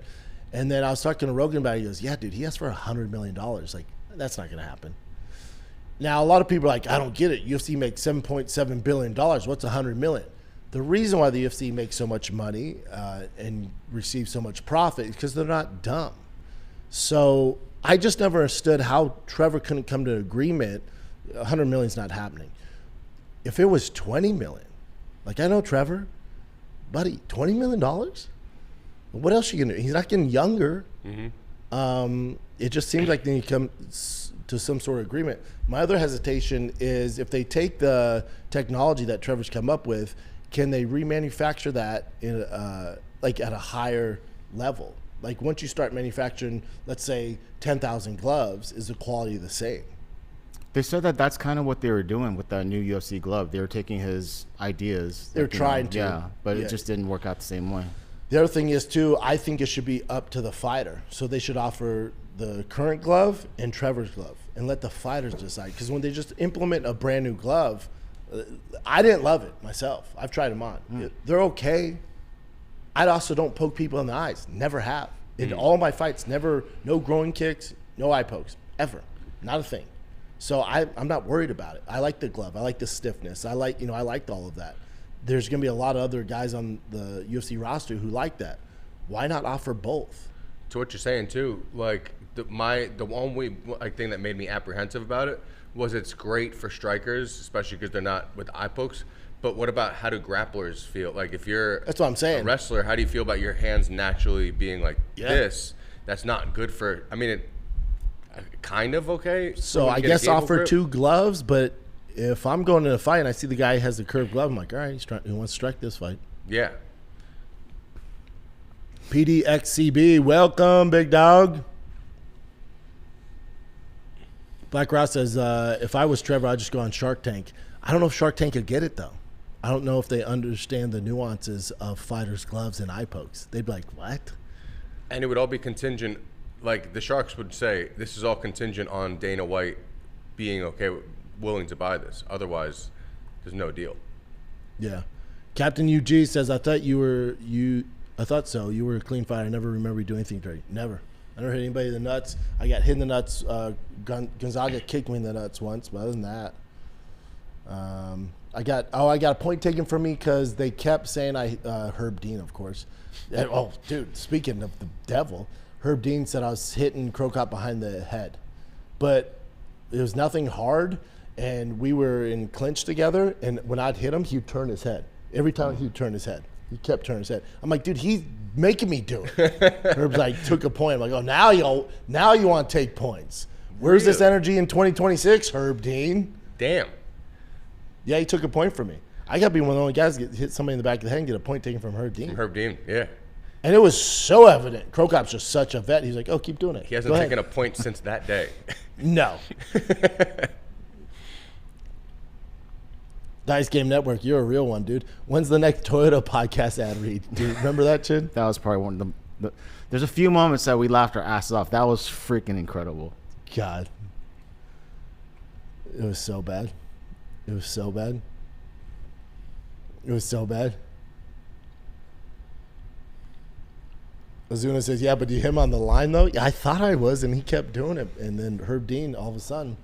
And then I was talking to Rogan about it. He goes, yeah, dude, he asked for $100 million. Like, that's not going to happen. Now, a lot of people are like, I don't get it. UFC makes $7.7 billion. What's $100 million? The reason why the UFC makes so much money and receives so much profit is because they're not dumb. So I just never understood how Trevor couldn't come to an agreement. $100 million is not happening. If it was $20 million, like I know Trevor, buddy, $20 million? What else are you gonna do? He's not getting younger. Mm-hmm. It just seems like they need to come to some sort of agreement. My other hesitation is if they take the technology that Trevor's come up with, can they remanufacture that in like at a higher level? Like once you start manufacturing, let's say 10,000 gloves, is the quality the same? They said that that's kind of what they were doing with that new UFC glove. They were taking his ideas. They're trying to. Yeah, but Yeah. it just didn't work out the same way. The other thing is, too, I think it should be up to the fighter. So they should offer the current glove and Trevor's glove and let the fighters decide. Because when they just implement a brand new glove, I didn't love it myself. I've tried them on. They're okay. I also don't poke people in the eyes. Never have. In all my fights, never, no groin kicks, no eye pokes, ever. Not a thing. So I'm not worried about it. I like the glove. I like the stiffness. I liked all of that. There's going to be a lot of other guys on the UFC roster who like that. Why not offer both? To what you're saying too, like the only thing that made me apprehensive about it was it's great for strikers, especially because they're not with eye pokes. But what about how do grapplers feel? Like if you're That's what I'm saying. a wrestler, how do you feel about your hands naturally being like this? That's not good for. I mean, it kind of okay. So when you I get a guess Gable offer grip. 2 gloves, but if I'm going to a fight and I see the guy has a curved glove, I'm like, all right, he wants to strike this fight. Yeah. PDXCB, welcome, big dog. Black Ross says, if I was Trevor, I'd just go on Shark Tank. I don't know if Shark Tank could get it, though. I don't know if they understand the nuances of fighters' gloves and eye pokes. They'd be like, what? And it would all be contingent, like the Sharks would say, this is all contingent on Dana White being willing to buy this. Otherwise, there's no deal. Yeah. Captain UG says, I thought so. You were a clean fighter. I never remember you doing anything dirty. Never. I never hit anybody in the nuts. I got hit in the nuts. Gonzaga kicked me in the nuts once, but other than that, I got a point taken from me because they kept saying Herb Dean, of course. Oh, dude, speaking of the devil, Herb Dean said I was hitting Crocop behind the head. But it was nothing hard, and we were in clinch together, and when I'd hit him, he'd turn his head. Every time he'd turn his head. He kept turning his head. I'm like, dude, he's making me do it. Herb's like, took a point. I'm like, oh, now you want to take points. Where's this energy in 2026, Herb Dean? Damn. Yeah, he took a point from me. I got to be one of the only guys to hit somebody in the back of the head and get a point taken from Herb Dean. Herb Dean, yeah. And it was so evident. Crocop's just such a vet. He's like, oh, keep doing it. He hasn't taken a point since that day. No. Dice Game Network, you're a real one, dude. When's the next Toyota podcast ad read? Do you remember that, Chin? That was probably one of the there's a few moments that we laughed our asses off. That was freaking incredible. God. It was so bad. It was so bad. It was so bad. Ozuna says, yeah, but you hit him on the line, though? Yeah, I thought I was, and he kept doing it. And then Herb Dean, all of a sudden.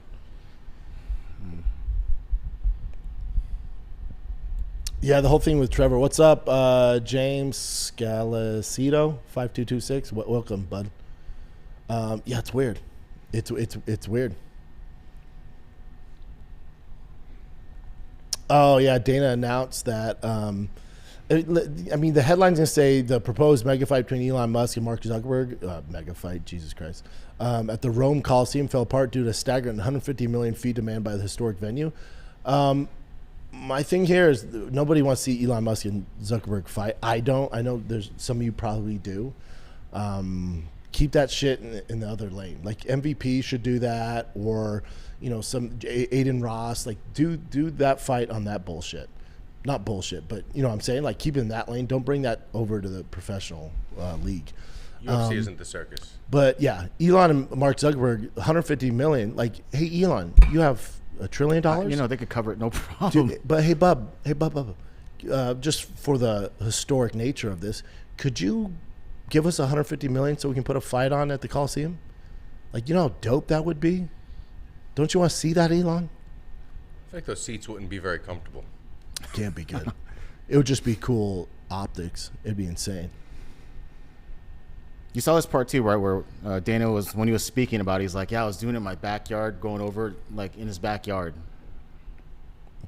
Yeah, the whole thing with Trevor. What's up, James Scalacito, 5226? Welcome, bud. Yeah, it's weird. It's weird. Oh, yeah, Dana announced that. I mean, the headline's going to say the proposed mega fight between Elon Musk and Mark Zuckerberg, mega fight, Jesus Christ, at the Rome Coliseum fell apart due to a staggering 150 million fee demand by the historic venue. My thing here is nobody wants to see Elon Musk and Zuckerberg fight. I don't. I know there's some of you probably do. Keep that shit in the other lane. Like MVP should do that, or some Aiden Ross. Like do that fight on that bullshit. Not bullshit, but you know what I'm saying? Like keep it in that lane. Don't bring that over to the professional league. UFC isn't the circus. But yeah, Elon and Mark Zuckerberg, 150 million. Like, hey Elon, you have $1 trillion? They could cover it, no problem. Dude, but hey, Bub. Just for the historic nature of this, could you give us 150 million so we can put a fight on at the Coliseum? Like, you know how dope that would be? Don't you want to see that, Elon? I feel like those seats wouldn't be very comfortable. Can't be good. It would just be cool optics. It'd be insane. You saw this part too, right? Where Dana was, when he was speaking about it, he's like, yeah, I was doing it in my backyard, going over like in his backyard.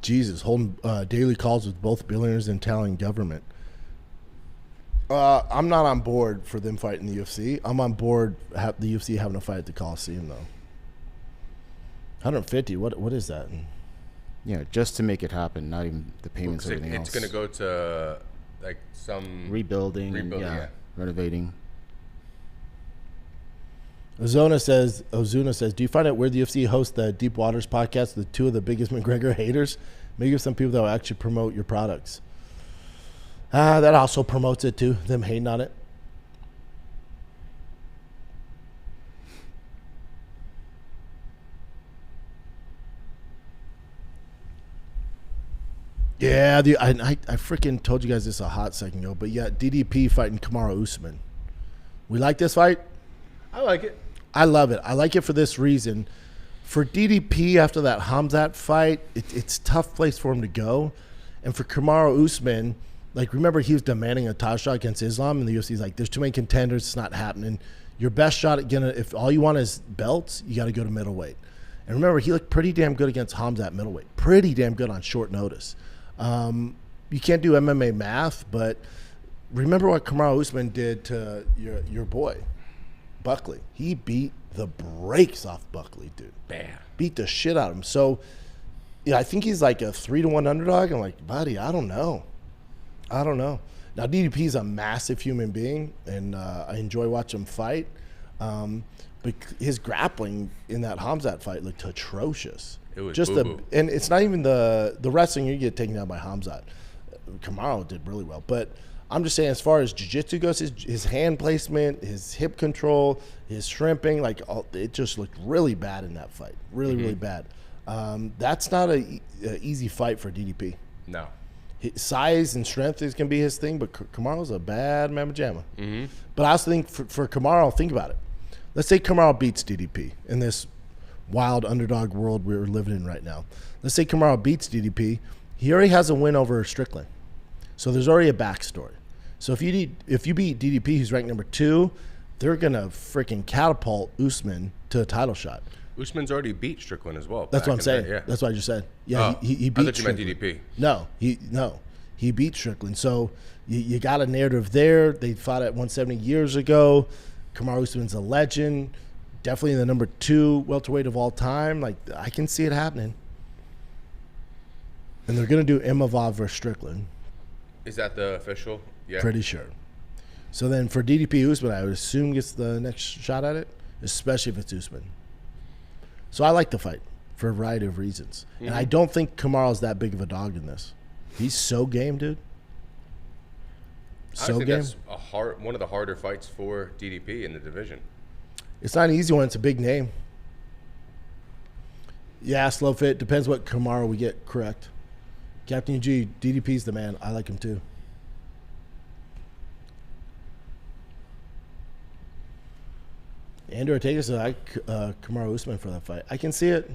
Jesus, holding daily calls with both billionaires and Italian government. I'm not on board for them fighting the UFC. I'm on board the UFC having a fight at the Coliseum, though. 150, what is that? Yeah, just to make it happen, not even the payments or anything else. It's going to go to, like, some... Rebuilding, yeah, renovating. Ozuna says, do you find it weird the UFC hosts the Deep Waters podcast with two of the biggest McGregor haters? Maybe some people that will actually promote your products. That also promotes it too, them hating on it. Yeah, I freaking told you guys this a hot second ago, but yeah, DDP fighting Kamaru Usman. We like this fight? I like it. I love it. I like it for this reason. For DDP, after that Hamzat fight, it's a tough place for him to go. And for Kamaru Usman, like, remember he was demanding a title shot against Islam, and the UFC's like, there's too many contenders, it's not happening. Your best shot, again, if all you want is belts, you got to go to middleweight. And remember, he looked pretty damn good against Hamzat middleweight. Pretty damn good on short notice. You can't do MMA math, but remember what Kamaru Usman did to your boy, Buckley. He beat the brakes off Buckley, dude. Bam. Beat the shit out of him. So, yeah, I think he's like a 3-1 underdog. I'm like, buddy, I don't know. Now, DDP is a massive human being, and I enjoy watching him fight. But his grappling in that Hamzat fight looked atrocious. It was just boo-boo. and it's not even the wrestling you get taken down by Hamzat. Kamaru did really well, but I'm just saying, as far as jiu-jitsu goes, his hand placement, his hip control, his shrimping, like, it just looked really bad in that fight. Really bad. That's not a easy fight for DDP. No. His size and strength is going to be his thing, but Kamaru's a bad mamma jamma. But I also think for Kamaru, think about it. Let's say Kamaru beats DDP in this wild underdog world we're living in right now. Let's say Kamaru beats DDP. He already has a win over Strickland. So there's already a backstory. So if you beat DDP, who's ranked number 2, they're going to freaking catapult Usman to a title shot. Usman's already beat Strickland as well. That's what I'm saying. Yeah. That's what I just said. Yeah, he beat I thought you meant Strickland. DDP. He beat Strickland. So you got a narrative there. They fought at 170 years ago. Kamaru Usman's a legend. Definitely the number 2 welterweight of all time. Like, I can see it happening. And they're going to do Imavov versus Strickland. Is that the official? Yeah. Pretty sure. So then for DDP, Usman, I would assume gets the next shot at it, especially if it's Usman. So I like the fight for a variety of reasons. And I don't think Kamaru's that big of a dog in this. He's so game, dude. I think that's one of the harder fights for DDP in the division. It's not an easy one. It's a big name. Yeah, slow fit. Depends what Kamaru we get correct. Captain G, DDP's the man. I like him too. Andrew Ortega said I like Kamaru Usman for that fight. I can see it.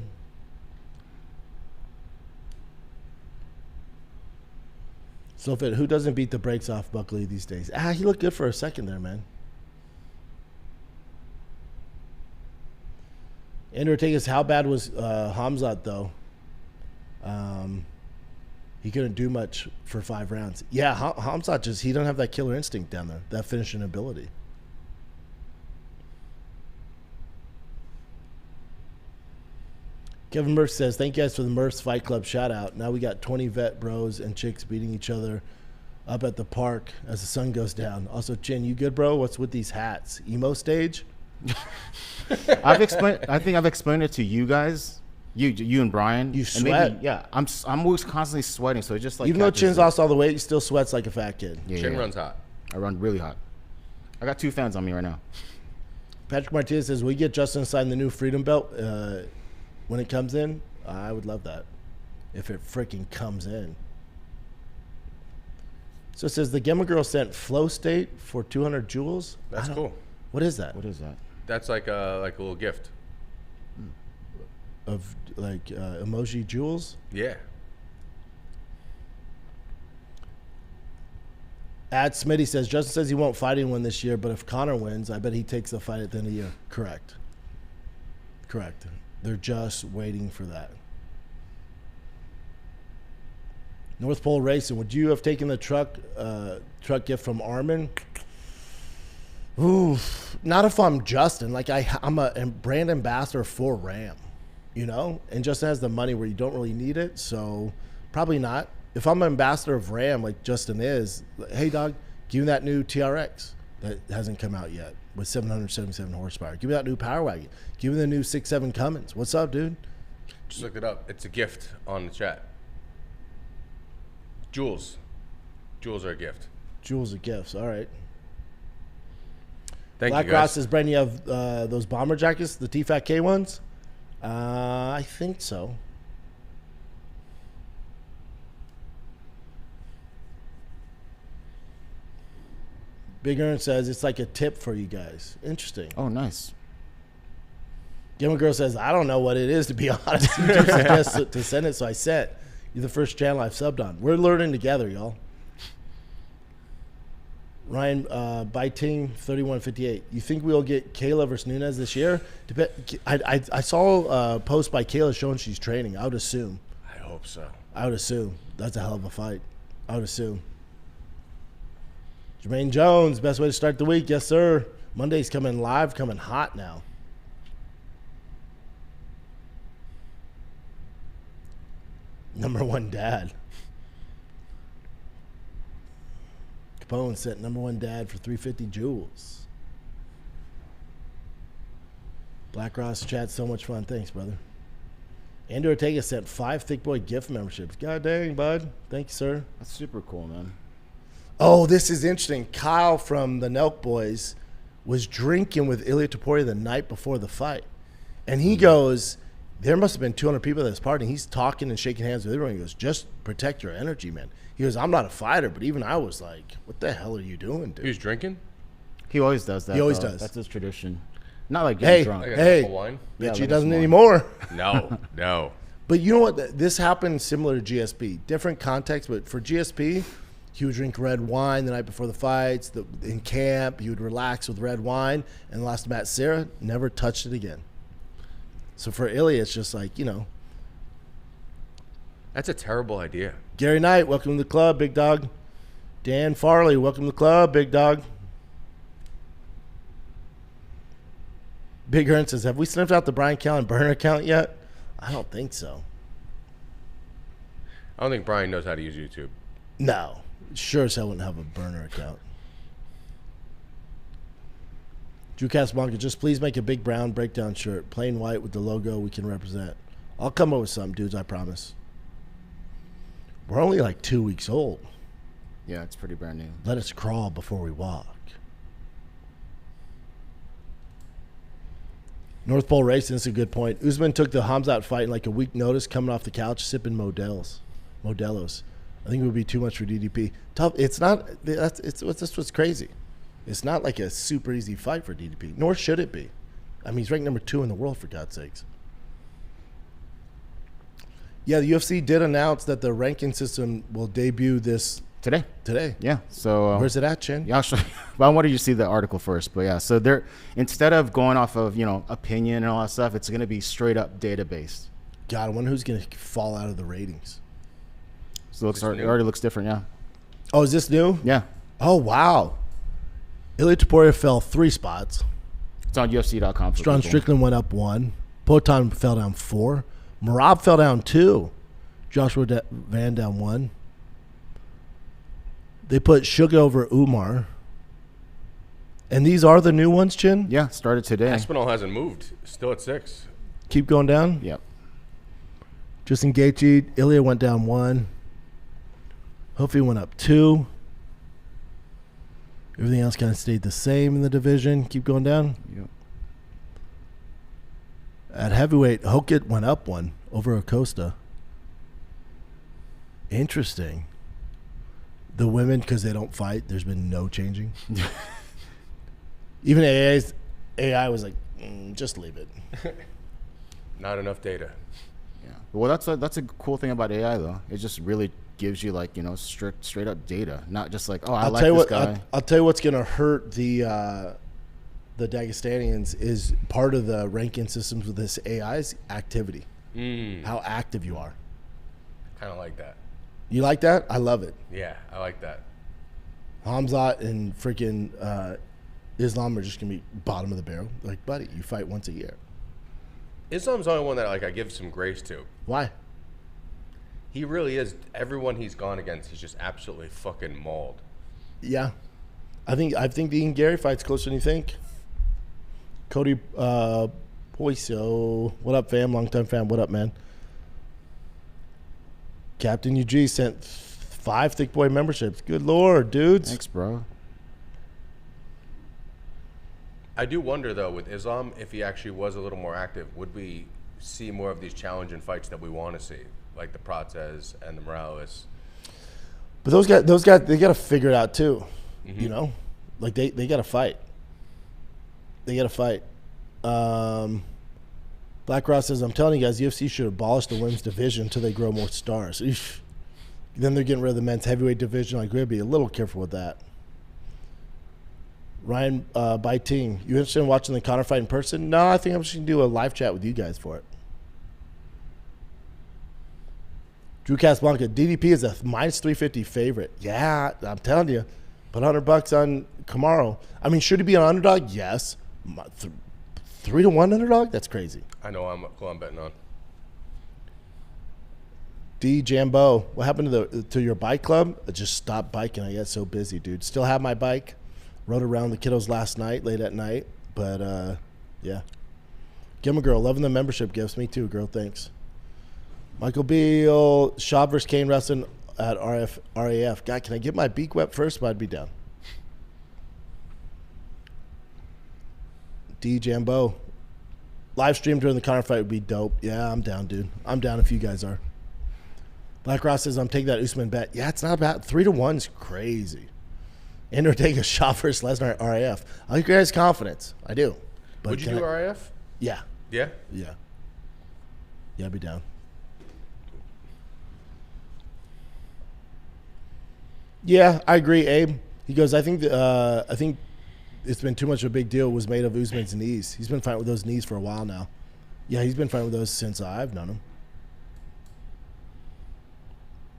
Slow fit. Who doesn't beat the brakes off Buckley these days? He looked good for a second there, man. Andrew Ortega's, how bad was Hamzat, though? He couldn't do much for 5 rounds. Yeah, Hamzat he don't have that killer instinct down there, that finishing ability. Kevin Murph says, thank you guys for the Murph's Fight Club shout out. Now we got 20 vet bros and chicks beating each other up at the park as the sun goes down. Also, Chin, you good, bro? What's with these hats? Emo stage? I think I've explained it to you guys, you and Brian. You sweat? Maybe, yeah, I'm always constantly sweating, so it's just like, even though Chin's lost all the weight, he still sweats like a fat kid. Chin runs hot. I run really hot. I got 2 fans on me right now. Patrick Martinez says, we get Justin to sign the new Freedom Belt when it comes in. I would love that if it freaking comes in. So it says the Gemma Girl sent Flow State for 200 jewels. That's cool. What is that? What is that? That's like a little gift. Of like emoji jewels? Yeah. Ad Smitty says, Justin says he won't fight anyone this year, but if Conor wins, I bet he takes the fight at the end of the year. Correct. They're just waiting for that. North Pole Racing. Would you have taken the truck gift from Arman? Ooh, not if I'm Justin. Like I'm a brand ambassador for Ram, you know, and Justin has the money where you don't really need it, so probably not. If I'm an ambassador of Ram, like Justin is, hey dog, give me that new TRX that hasn't come out yet with 777 horsepower. Give me that new Power Wagon. Give me the new 6.7 Cummins. What's up, dude? Just looked it up. It's a gift on the chat. Jewels are a gift. Jewels of gifts. All right. Thank Black you guys. Ross says, Brandon, you have those bomber jackets, the T-Fat K ones? I think so. Big Earn says, it's like a tip for you guys. Interesting. Oh, nice. Gamer Girl says, I don't know what it is, to be honest. You just suggested to send it, so I sent. You're the first channel I've subbed on. We're learning together, y'all. Ryan Biting 3158. You think we'll get Kayla versus Nunes this year? I saw a post by Kayla showing she's training. I would assume. I hope so. I would assume. That's a hell of a fight. I would assume. Jermaine Jones, best way to start the week. Yes, sir. Monday's coming live, coming hot now. Number one dad. Capone sent number one dad for 350 jewels. Black Ross chat, so much fun. Thanks, brother. Andrew Ortega sent 5 Thick Boy gift memberships. God dang, bud. Thank you, sir. That's super cool, man. Oh, this is interesting. Kyle from the Nelk Boys was drinking with Ilia Topuria the night before the fight. And he goes, there must have been 200 people at this party. And he's talking and shaking hands with everyone. He goes, just protect your energy, man. He goes, I'm not a fighter, but even I was like, what the hell are you doing, dude? He was drinking? He always does that. He always though. does. That's his tradition. Not like getting drunk. I got Hey, a wine. Yeah, bitch, he like doesn't a anymore. No. But you know what? This happened similar to GSP. Different context, but for GSP, he would drink red wine the night before the fights. In camp, he would relax with red wine. And the last Matt Serra, never touched it again. So for Ilia, it's just like, you know. That's a terrible idea. Gary Knight, welcome to the club, big dog. Dan Farley, welcome to the club, big dog. Big Earn says, have we sniffed out the Brian Callen burner account yet? I don't think so. I don't think Brian knows how to use YouTube. No. Sure as hell wouldn't have a burner account. Drew Casablanca, just please make a big brown breakdown shirt. Plain white with the logo we can represent. I'll come up with something, dudes, I promise. We're only like 2 weeks old. Yeah, it's pretty brand new. Let us crawl before we walk. North Pole Racing is a good point. Usman took the Hamzat fight in like a week notice, coming off the couch, sipping Modelos. I think it would be too much for DDP. Tough. It's not. That's what's crazy. It's not like a super easy fight for DDP, nor should it be. I mean, he's ranked number 2 in the world, for God's sakes. Yeah, the UFC did announce that the ranking system will debut this Today. Yeah. So where's it at, Chin? Yeah, I'll show you. Well, I wanted you to see the article first, but yeah. So they're, instead of going off of opinion and all that stuff, it's going to be straight up data based. God, I wonder who's going to fall out of the ratings. So it already looks different. Yeah. Oh, is this new? Yeah. Oh wow. Ilia Topuria fell 3 spots. It's on UFC.com. Strawn Strickland went up 1. Potan fell down 4. Marab fell down 2. Joshua Van down 1. They put Sugar over Umar. And these are the new ones, Chin? Yeah, started today. Aspinall hasn't moved. Still at 6. Keep going down? Yep. Justin Gaethje, Ilia went down 1. Hoofy went up 2. Everything else kind of stayed the same in the division. Keep going down. Yep. At heavyweight, Hokit went up 1 over Acosta. Interesting. The women, because they don't fight, there's been no changing. Even AI was like, just leave it. Not enough data. Yeah. Well, that's a cool thing about AI though. It just really gives you straight up data, not just like, oh, I like this guy. I'll tell you what's gonna hurt the Dagestanians is part of the ranking systems with this AI's activity. How active you are. Kind of like that. You like that? I love it. Yeah, I like that. Hamzat and freaking Islam are just going to be bottom of the barrel. Like, buddy, you fight once a year. Islam's the only one that like I give some grace to. Why? He really is. Everyone he's gone against, he's just absolutely fucking mauled. Yeah. I think the Ian Gary fight's closer than you think. Cody Poiso. What up, fam? Long-time fam. What up, man? Captain UG sent 5 Thick Boy memberships. Good Lord, dudes. Thanks, bro. I do wonder, though, with Islam, if he actually was a little more active, would we see more of these challenging fights that we want to see, like the Prates and the Morales? But those guys, they got to figure it out, too. Mm-hmm. You know? Like, they got to fight. They got to fight. Black Ross says, I'm telling you guys, UFC should abolish the women's division until they grow more stars. Eesh. Then they're getting rid of the men's heavyweight division. Like, we'll be a little careful with that. Ryan Baiting, you interested in watching the Conor fight in person? No, I think I'm just going to do a live chat with you guys for it. Drew Casablanca, DDP is a minus 350 favorite. Yeah, I'm telling you. Put $100 on Kamaru. I mean, should he be an underdog? Yes. 3-1 underdog? That's crazy. I know who I'm betting on. D Jambo, what happened to your bike club? I just stopped biking. I got so busy, dude. Still have my bike. Rode around the kiddos last night, late at night. But, yeah. Give 'em a girl. Loving the membership gifts. Me too, girl. Thanks. Michael Beal, Schaub versus Kane wrestling at RAF. God, can I get my beak wet first? But I'd be down. D Jambo. Live stream during the Conor fight would be dope. Yeah, I'm down, dude. I'm down if you guys are. Black Ross says, I'm taking that Usman bet. Yeah, it's not bad. 3-1 is crazy. And Ortega Schaub versus Lesnar at RAF. I like your guys' confidence. I do. But would you do RAF? Yeah. Yeah? Yeah. Yeah, I'd be down. Yeah, I agree, Abe. He goes, I think it's been too much of a big deal was made of Usman's knees. He's been fighting with those knees for a while now. Yeah, he's been fighting with those since I've known him.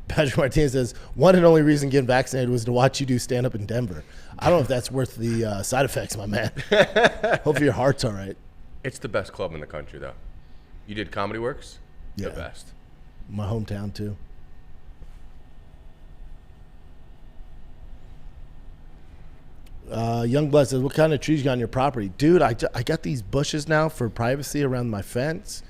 Patrick Martinez says, one and only reason getting vaccinated was to watch you do stand-up in Denver. I don't know if that's worth the side effects, my man. Hopefully your heart's all right. It's the best club in the country, though. You did Comedy Works? Yeah. The best. My hometown, too. Youngblood says, what kind of trees you got on your property? Dude, I got these bushes now for privacy around my fence.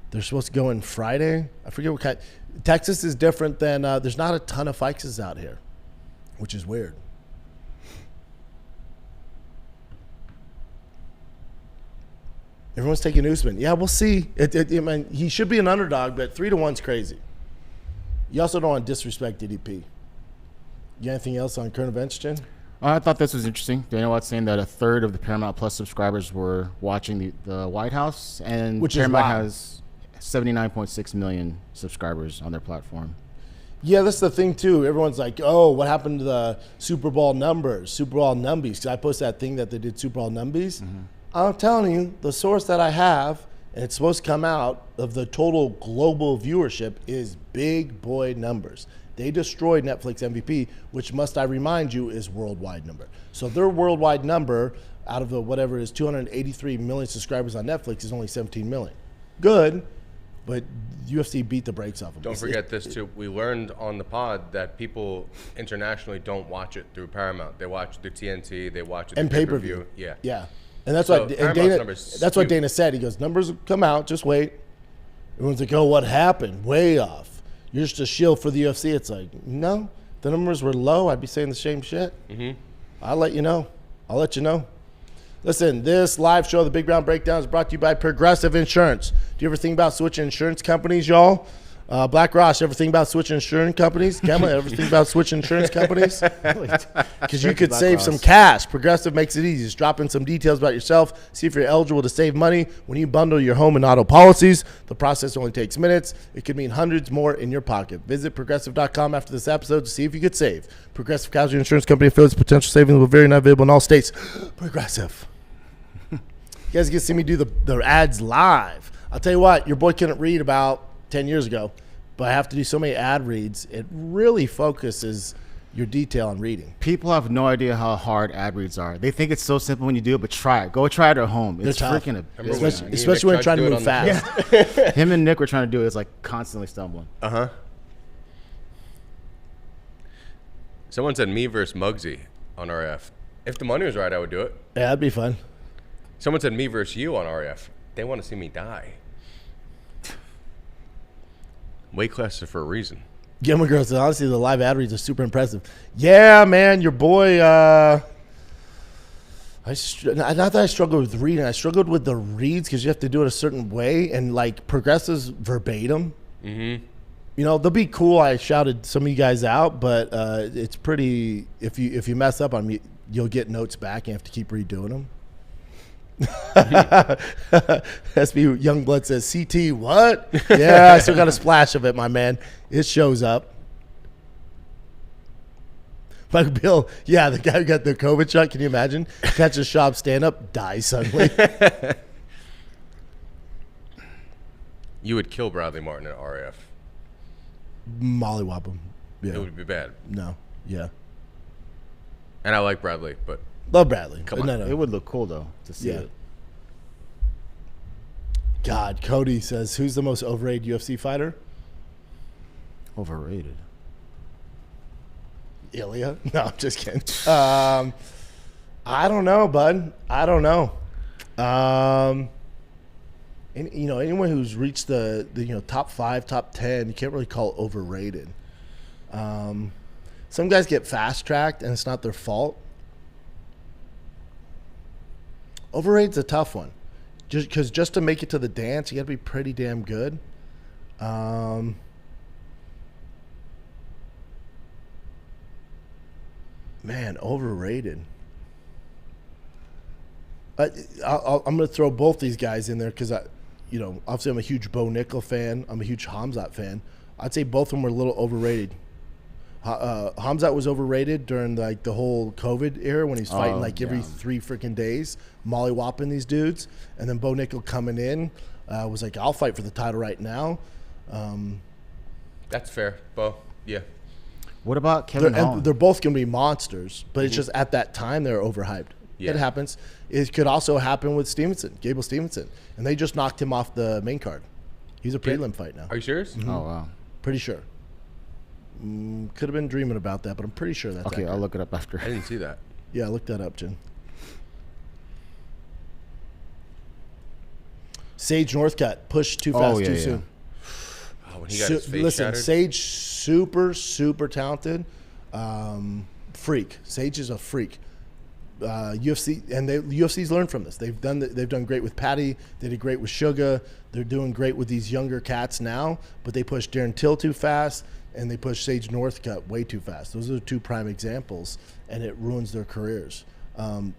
They're supposed to go in Friday. I forget what kind. Texas is different than, there's not a ton of ficus out here, which is weird. Everyone's taking Usman. Yeah, we'll see. I mean, he should be an underdog, but 3-1's crazy. You also don't want to disrespect DDP. You got anything else on current events, Jen? I thought this was interesting. Dana White's saying that a third of the Paramount Plus subscribers were watching the White House, and which Paramount has 79.6 million subscribers on their platform. Yeah, that's the thing, too. Everyone's like, oh, what happened to the Super Bowl numbers, Super Bowl numbies? Because I posted that thing that they did Super Bowl numbies. Mm-hmm. I'm telling you, the source that I have, and it's supposed to come out, of the total global viewership is big boy numbers. They destroyed Netflix MVP, which, must I remind you, is worldwide number. So their worldwide number out of the whatever is 283 million subscribers on Netflix is only 17 million. Good, but UFC beat the brakes off them. Don't forget this, too. We learned on the pod that people internationally don't watch it through Paramount. They watch the TNT, they watch it through pay-per-view. Yeah. Yeah. And that's what Dana said. He goes, numbers will come out, just wait. Everyone's like, oh, what happened? Way off. You're just a shield for the UFC. It's like, no, the numbers were low. I'd be saying the same shit. Mm-hmm. I'll let you know. Listen, this live show, The Big Brown Breakdown, is brought to you by Progressive Insurance. Do you ever think about switching insurance companies, y'all? Black Ross, ever think about switching insurance companies? Gamma, ever think about switching insurance companies? Because you could save some cash. Progressive makes it easy. Just drop in some details about yourself. See if you're eligible to save money when you bundle your home and auto policies. The process only takes minutes. It could mean hundreds more in your pocket. Visit Progressive.com after this episode to see if you could save. Progressive Casualty Insurance Company affiliates. Potential savings will vary, not available in all states. Progressive. You guys get to see me do the ads live. I'll tell you what, your boy couldn't read about 10 years ago. but I have to do so many ad reads. It really focuses your detail on reading. People have no idea how hard ad reads are. They think it's so simple when you do it, but try it. Go try it at home. It's freaking a especially when you're trying to move fast. Him and Nick were trying to do it. It's like constantly stumbling. Someone said me versus Muggsy on RF. If the money was right, I would do it. Yeah, that'd be fun. Someone said me versus you on RF. They want to see me die. Weight classes for a reason. Gilman Girls said, honestly, the live ad reads are super impressive. Yeah, man, your boy. Not that I struggled with reading. I struggled with the reads because you have to do it a certain way, and like progresses verbatim. Mm-hmm. You know, they'll be cool. I shouted some of you guys out, but it's pretty. If you mess up on me, you'll get notes back and you have to keep redoing them. SB Youngblood says, CT, what? Yeah, I still got a splash of it, my man. It shows up. Michael Bill, yeah, the guy who got the COVID shot, can you imagine? Catch a Schaub stand up, die suddenly. You would kill Bradley Martin at RF. Mollywop him. Yeah. It would be bad. No, yeah. And I like Bradley, but love Bradley. Come on. No. It would look cool, though, to see it. God, Cody says, who's the most overrated UFC fighter? Overrated. Ilia? No, I'm just kidding. I don't know, bud. I don't know. And, you know, anyone who's reached the top 5, top 10, you can't really call overrated. Some guys get fast tracked, and it's not their fault. Overrated's a tough one, just to make it to the dance, you got to be pretty damn good. Man, overrated. I'm going to throw both these guys in there because obviously I'm a huge Bo Nickel fan. I'm a huge Hamzat fan. I'd say both of them were a little overrated. Hamzat was overrated during the whole COVID era when he's fighting every 3 freaking days, mollywopping these dudes. And then Bo Nickel coming in was like, I'll fight for the title right now. that's fair, Bo. Yeah. What about Kevin Holland? They're both going to be monsters, but it's just at that time they're overhyped. Yeah. It happens. It could also happen with Stevenson, Gable Steveson, and they just knocked him off the main card. He's a prelim fight now. Are you serious? Mm-hmm. Oh, wow. Pretty sure. Could have been dreaming about that, but I'm pretty sure that's okay. I'll look it up after. I didn't see that. Yeah, look that up, Jen. Sage Northcutt pushed too fast too soon. Oh, when he got his face listen, shattered? Sage super talented. Freak. Sage is a freak. UFC and UFC's learned from this. They've done great with Patty. They did great with Sugar. They're doing great with these younger cats now. But they pushed Darren Till too fast, and they pushed Sage Northcutt way too fast. Those are the 2 prime examples, and it ruins their careers.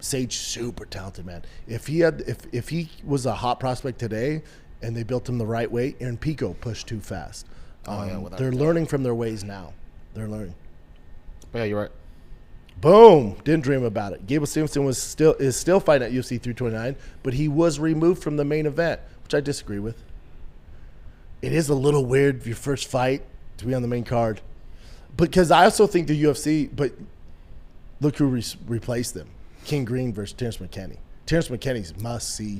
Sage super talented, man. If he was a hot prospect today, and they built him the right way, Aaron Pico pushed too fast. They're learning from their ways now. They're learning. But yeah, you're right. Boom! Didn't dream about it. Gable Steveson is still fighting at UFC 329, but he was removed from the main event, which I disagree with. It is a little weird for your first fight to be on the main card, because I also think the UFC. But look who replaced them: King Green versus Terrence McKinney. Terrence McKinney's must-see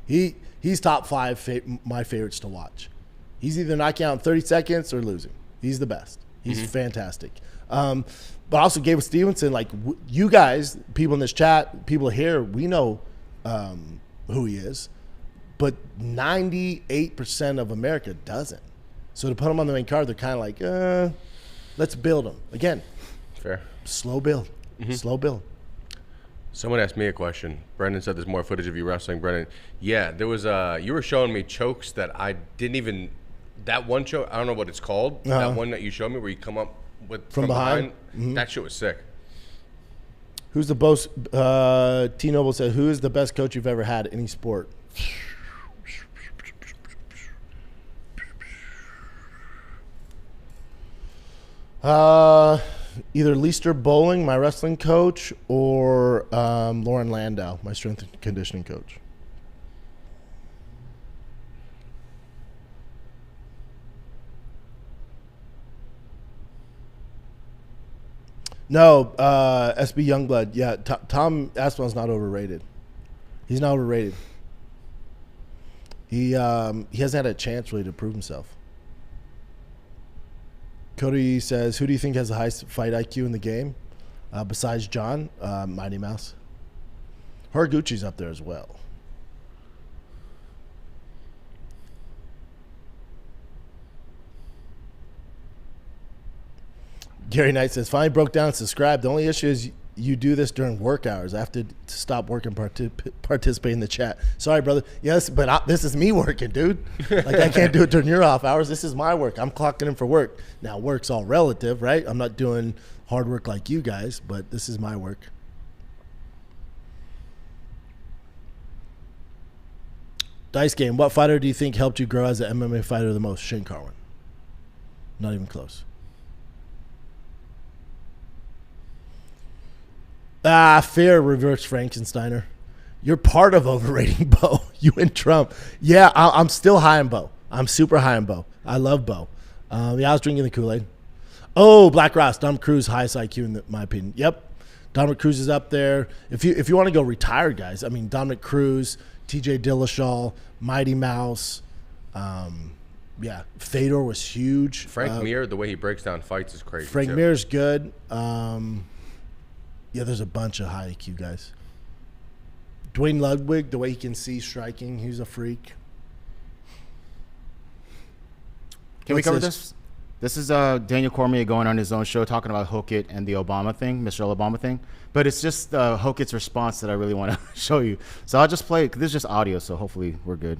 TV. He's top 5 my favorites to watch. He's either knocking out in 30 seconds or losing. He's the best. He's fantastic. But also Gable Steveson, you guys, people in this chat, people here, we know who he is. But 98% of America doesn't. So to put him on the main card, they're kind of like, let's build him. Again, Fair. Slow build. Slow build. Someone asked me a question. Brendan said there's more footage of you wrestling. Brendan, yeah, there was. You were showing me chokes that I didn't even. That one choke, I don't know what it's called. That one that you showed me where you come up from behind. That shit was sick. Who's the most? T Noble said, "Who is the best coach you've ever had in any sport?" Either Leister Bowling, my wrestling coach, or Lauren Landau, my strength and conditioning coach. No, SB Youngblood. Yeah, Tom Aspinall's not overrated. He's not overrated. He hasn't had a chance really to prove himself. Cody says, who do you think has the highest fight IQ in the game? Besides John, Mighty Mouse. Horiguchi's up there as well. Gary Knight says, finally broke down and subscribed. The only issue is you do this during work hours. I have to stop working, participate in the chat. Sorry, brother. Yes, but this is me working, dude. Like, I can't do it during your off hours. This is my work. I'm clocking in for work. Now, work's all relative, right? I'm not doing hard work like you guys, but this is my work. Dice Game, what fighter do you think helped you grow as an MMA fighter the most? Shane Carwin. Not even close. Fair, Reverse Frankensteiner. You're part of overrating Bo. You and Trump. Yeah, I'm still high on Bo. I'm super high on Bo. I love Bo. Yeah, I was drinking the Kool-Aid. Oh, Black Ross, Dominic Cruz, highest IQ in my opinion. Yep, Dominic Cruz is up there. If you want to go retired guys, I mean Dominic Cruz, TJ Dillashaw, Mighty Mouse. Yeah, Fedor was huge. Frank Mir, the way he breaks down fights is crazy. Frank Mir's good. Yeah, there's a bunch of high IQ guys. Dwayne Ludwig, the way he can see striking, he's a freak. Can we cover this? This is Daniel Cormier going on his own show talking about Hokit and the Obama thing, Michelle Obama thing. But it's just Hokit's response that I really want to show you. So I'll just play it. This is just audio, so hopefully we're good.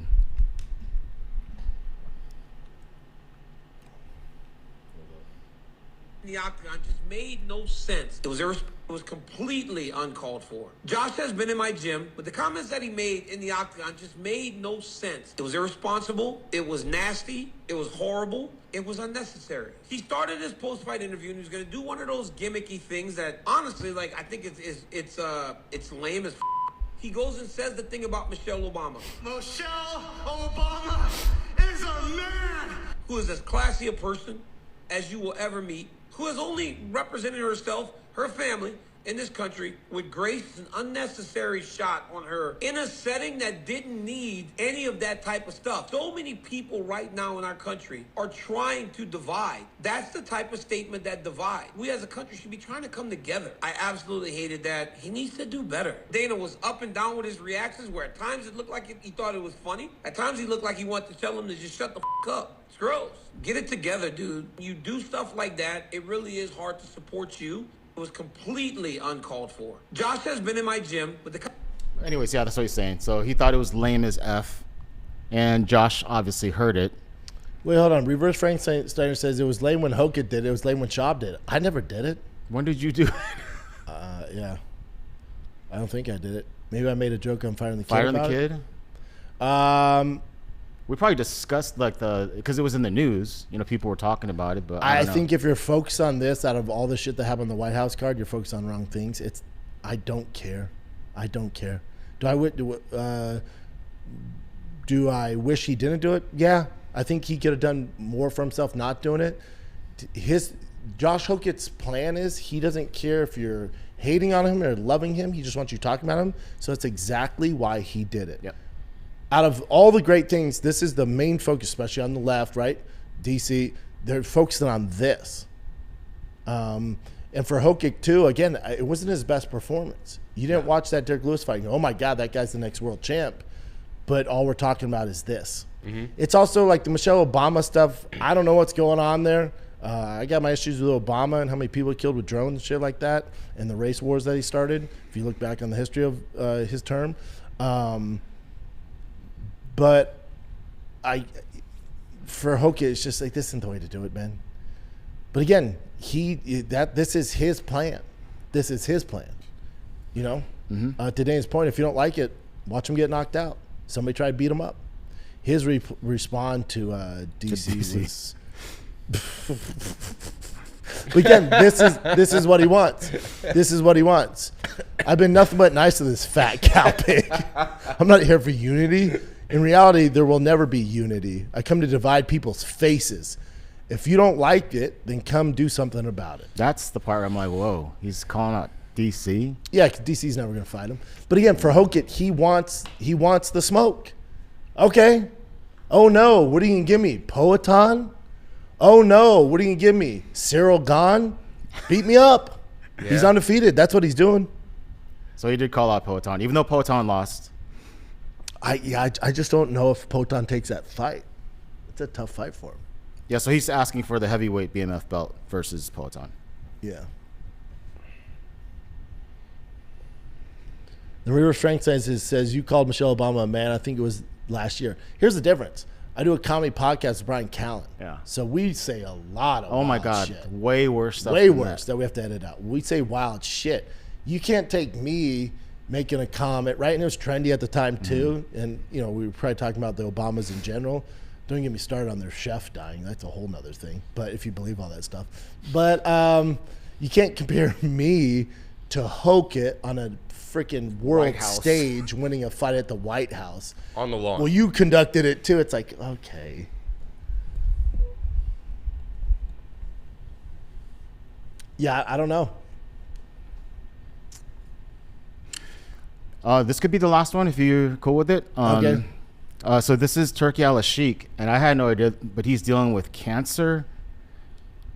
The octagon just made no sense. It was completely uncalled for. Josh has been in my gym, but the comments that he made in the octagon just made no sense. It was irresponsible. It was nasty. It was horrible. It was unnecessary. He started his post-fight interview and he was going to do one of those gimmicky things that, honestly, like, I think it's lame as. He goes and says the thing about Michelle Obama. Michelle Obama is a man who is as classy a person as you will ever meet, who has only represented herself, her family, in this country with grace, an unnecessary shot on her in a setting that didn't need any of that type of stuff. So many people right now in our country are trying to divide. That's the type of statement that divides. We as a country should be trying to come together. I absolutely hated that. He needs to do better. Dana was up and down with his reactions, where at times it looked like he thought it was funny. At times he looked like he wanted to tell him to just shut the f up. It's gross. Get it together, dude. You do stuff like that, it really is hard to support you. It was completely uncalled for. Josh has been in my gym with the. Anyways, yeah, that's what he's saying. So he thought it was lame as F, and Josh obviously heard it. Wait, hold on. Reverse Frankensteiner says it was lame when Hokit did it. It was lame when Schaub did it. I never did it. When did you do it? Yeah. I don't think I did it. Maybe I made a joke on firing the kid. Firing the kid? We probably discussed because it was in the news. You know, people were talking about it, but I think if you're focused on this, out of all the shit that happened on the White House card, you're focused on wrong things. I don't care. I don't care. Do I wish he didn't do it? Yeah, I think he could have done more for himself not doing it. Josh Hokit's plan is he doesn't care if you're hating on him or loving him. He just wants you talking about him. So that's exactly why he did it. Yep. Out of all the great things, this is the main focus, especially on the left, right? DC, they're focusing on this. And for Hokit, too, again, it wasn't his best performance. You didn't watch that Derek Lewis fight and go, oh, my God, that guy's the next world champ. But all we're talking about is this. Mm-hmm. It's also like the Michelle Obama stuff. I don't know what's going on there. I got my issues with Obama and how many people he killed with drones and shit like that, and the race wars that he started, if you look back on the history of his term. But for Hokit, it's just like, this isn't the way to do it, man. But again, this is his plan. This is his plan. You know? Mm-hmm. To Dane's point, if you don't like it, watch him get knocked out. Somebody try to beat him up. His response to DC was... But again, this is what he wants. This is what he wants. I've been nothing but nice to this fat cow pig. I'm not here for unity. In reality, there will never be unity. I come to divide people's faces. If you don't like it, then come do something about it. That's the part where I'm like, whoa, he's calling out DC. Yeah, 'cause DC's never going to fight him. But again, for Hokit, he wants the smoke. Okay. Oh no, what are you going to give me? Poatan? Oh no, what are you going to give me? Cyril Gahn? Beat me up. Yeah. He's undefeated. That's what he's doing. So he did call out Poatan, even though Poatan lost. I just don't know if Poatan takes that fight. It's a tough fight for him. Yeah, so he's asking for the heavyweight BMF belt versus Poatan. Yeah. The River Strength says you called Michelle Obama a man. I think it was last year. Here's the difference. I do a comedy podcast with Brian Callen. Yeah. So we say a lot of Oh my wild God, shit. way worse stuff. Way than worse that we have to edit out. We say wild shit. You can't take me making a comment, right? And it was trendy at the time too. And we were probably talking about the Obamas in general. Don't get me started on their chef dying. That's a whole nother thing. But if you believe all that stuff. But you can't compare me to Hokit on a freaking world stage winning a fight at the White House. On the lawn. Well, you conducted it too. It's like, okay. Yeah, I don't know. This could be the last one if you're cool with it. Okay. So this is Turkey al-Sheikh, and I had no idea, but he's dealing with cancer.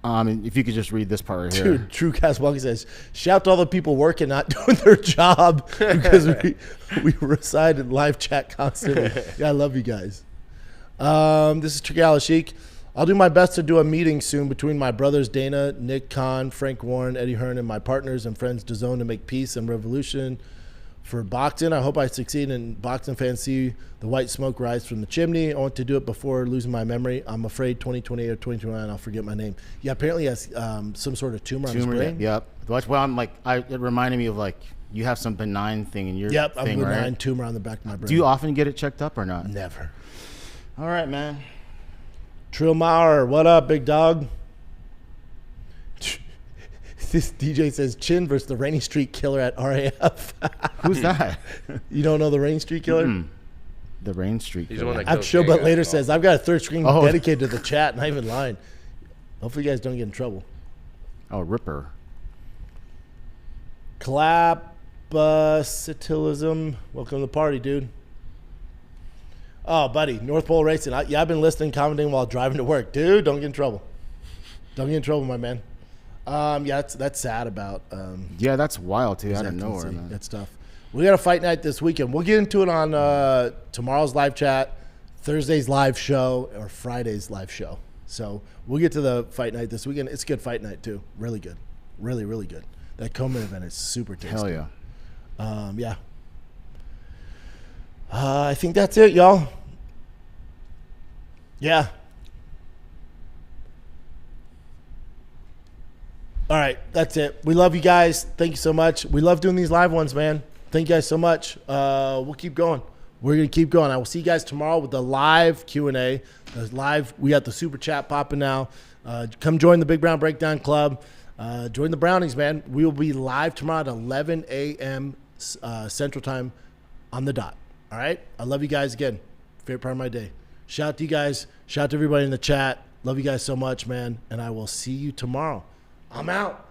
And if you could just read this part right here. Dude, True Cast Walker says, shout to all the people working, not doing their job because we reside in live chat constantly. Yeah, I love you guys. This is Turkey al-Sheikh. I'll do my best to do a meeting soon between my brothers Dana, Nick Khan, Frank Warren, Eddie Hearn, and my partners and friends DAZN to make peace and revolution for boxing. I hope I succeed and boxing fans see the white smoke rise from the chimney. I want to do it before losing my memory. I'm afraid 2028 or 2029 I'll forget my name. Yeah, apparently he has some sort of tumor on his brain. Yep. Well, I'm like, it reminded me of like you have some benign thing in your Yep, a thing, benign right? tumor on the back of my brain. Do you often get it checked up or not? Never. All right, man. Trill Maurer, what up, big dog? This DJ says Chin versus the Rainy Street Killer at RAF. Who's that? You don't know the Rainy Street Killer? The Rain Street. He's the one that I'm killed sure, Jay but guy. later says, I've got a third screen Oh. dedicated to the chat, not even lying. Hopefully you guys don't get in trouble. Oh, Ripper. Clapacitilism. Welcome to the party, dude. Oh, buddy, North Pole Racing. I've been listening, commenting while driving to work. Dude, don't get in trouble. Don't get in trouble, my man. Yeah, that's sad about. Yeah, that's wild too. Out of Exactly. nowhere, man. That's tough. We got a fight night this weekend. We'll get into it on tomorrow's live chat, Thursday's live show, or Friday's live show. So we'll get to the fight night this weekend. It's a good fight night too. Really good. Really, really good. That Coleman event is super tasty. Hell yeah. Yeah. I think that's it, y'all. Yeah. All right, that's it. We love you guys. Thank you so much. We love doing these live ones, man. Thank you guys so much. We'll keep going. We're going to keep going. I will see you guys tomorrow with the live Q&A. We got the super chat popping now. Come join the Big Brown Breakdown Club. Join the Brownies, man. We will be live tomorrow at 11 a.m. Central Time on the dot. All right? I love you guys again. Favorite part of my day. Shout out to you guys. Shout out to everybody in the chat. Love you guys so much, man. And I will see you tomorrow. I'm out.